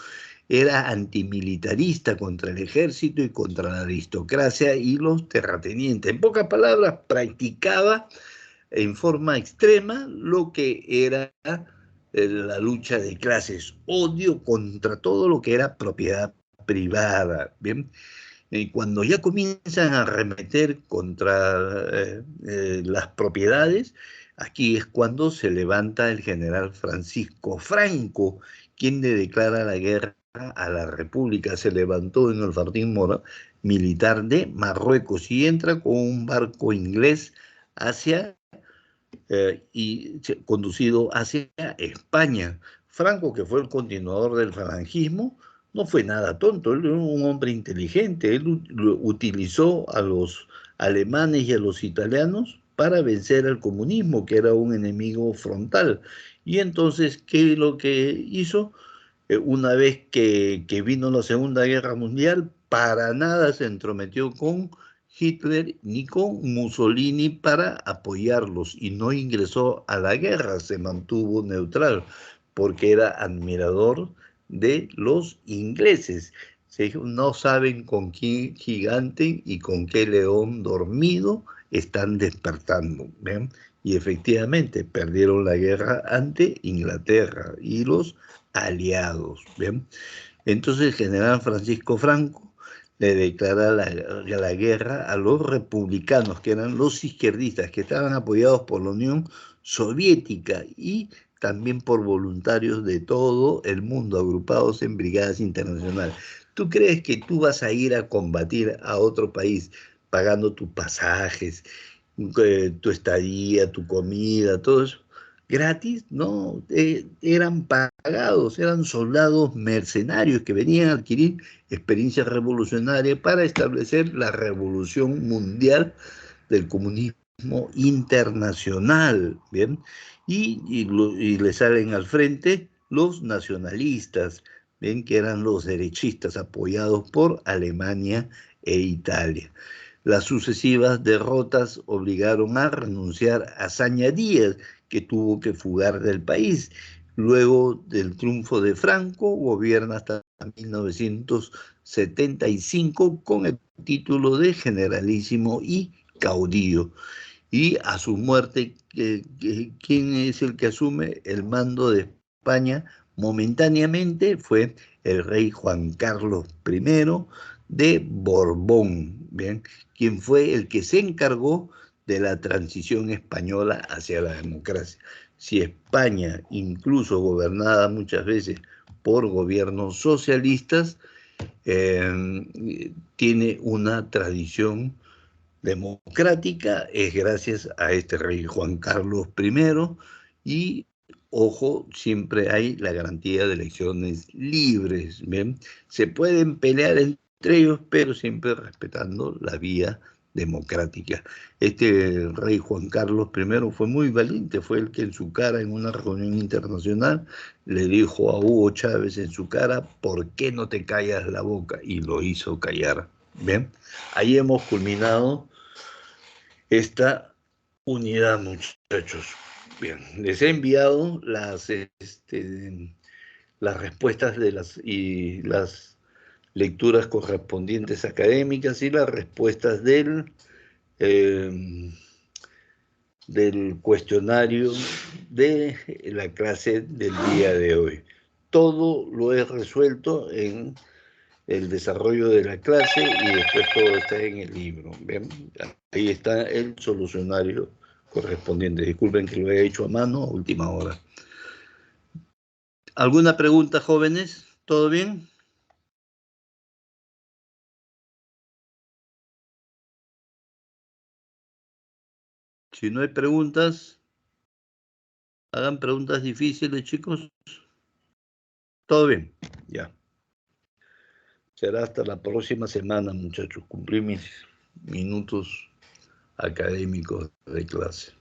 Era antimilitarista contra el ejército y contra la aristocracia y los terratenientes. En pocas palabras, practicaba en forma extrema lo que era la lucha de clases, odio contra todo lo que era propiedad privada, ¿bien? Y cuando ya comienzan a arremeter contra las propiedades, aquí es cuando se levanta el general Francisco Franco, quien le declara la guerra a la República. Se levantó en el Fortín Mora militar de Marruecos y entra con un barco inglés hacia conducido hacia España. Franco, que fue el continuador del falangismo, no fue nada tonto, él era un hombre inteligente, él utilizó a los alemanes y a los italianos para vencer al comunismo, que era un enemigo frontal. Y entonces, ¿qué es lo que hizo? Una vez que vino la Segunda Guerra Mundial, para nada se entrometió con Hitler ni con Mussolini para apoyarlos y no ingresó a la guerra, se mantuvo neutral porque era admirador de los ingleses. Se dijo, no saben con qué gigante y con qué león dormido están despertando. ¿Ven? Y efectivamente perdieron la guerra ante Inglaterra y los aliados. ¿Ven? Entonces el general Francisco Franco le declara la guerra a los republicanos, que eran los izquierdistas, que estaban apoyados por la Unión Soviética y también por voluntarios de todo el mundo, agrupados en brigadas internacionales. ¿Tú crees que tú vas a ir a combatir a otro país pagando tus pasajes, tu estadía, tu comida, todo eso? Gratis, no, eran pagados, eran soldados mercenarios que venían a adquirir experiencia revolucionaria para establecer la revolución mundial del comunismo internacional, ¿bien? Y le salen al frente los nacionalistas, ¿bien? Que eran los derechistas apoyados por Alemania e Italia. Las sucesivas derrotas obligaron a renunciar a Zaña Díaz, que tuvo que fugar del país. Luego del triunfo de Franco, gobierna hasta 1975 con el título de generalísimo y caudillo. Y a su muerte, ¿quién es el que asume el mando de España? Momentáneamente fue el rey Juan Carlos I de Borbón, ¿bien? Quien fue el que se encargó de la transición española hacia la democracia. Si España, incluso gobernada muchas veces por gobiernos socialistas, tiene una tradición democrática, es gracias a este rey Juan Carlos I y, ojo, siempre hay la garantía de elecciones libres, ¿bien? Se pueden pelear entre ellos, pero siempre respetando la vía democrática. Este rey Juan Carlos I fue muy valiente, fue el que en su cara, en una reunión internacional, le dijo a Hugo Chávez en su cara, ¿por qué no te callas la boca? Y lo hizo callar. ¿Bien? Ahí hemos culminado esta unidad, muchachos. Bien, les he enviado las respuestas y las lecturas correspondientes académicas y las respuestas eh, del cuestionario de la clase del día de hoy. Todo lo he resuelto en el desarrollo de la clase y después todo está en el libro. ¿Ven? Ahí está el solucionario correspondiente. Disculpen que lo haya hecho a mano a última hora. ¿Alguna pregunta, jóvenes? ¿Todo bien? Si no hay preguntas, hagan preguntas difíciles, chicos. ¿Todo bien? Ya. Será hasta la próxima semana, muchachos. Cumplí mis minutos académicos de clase.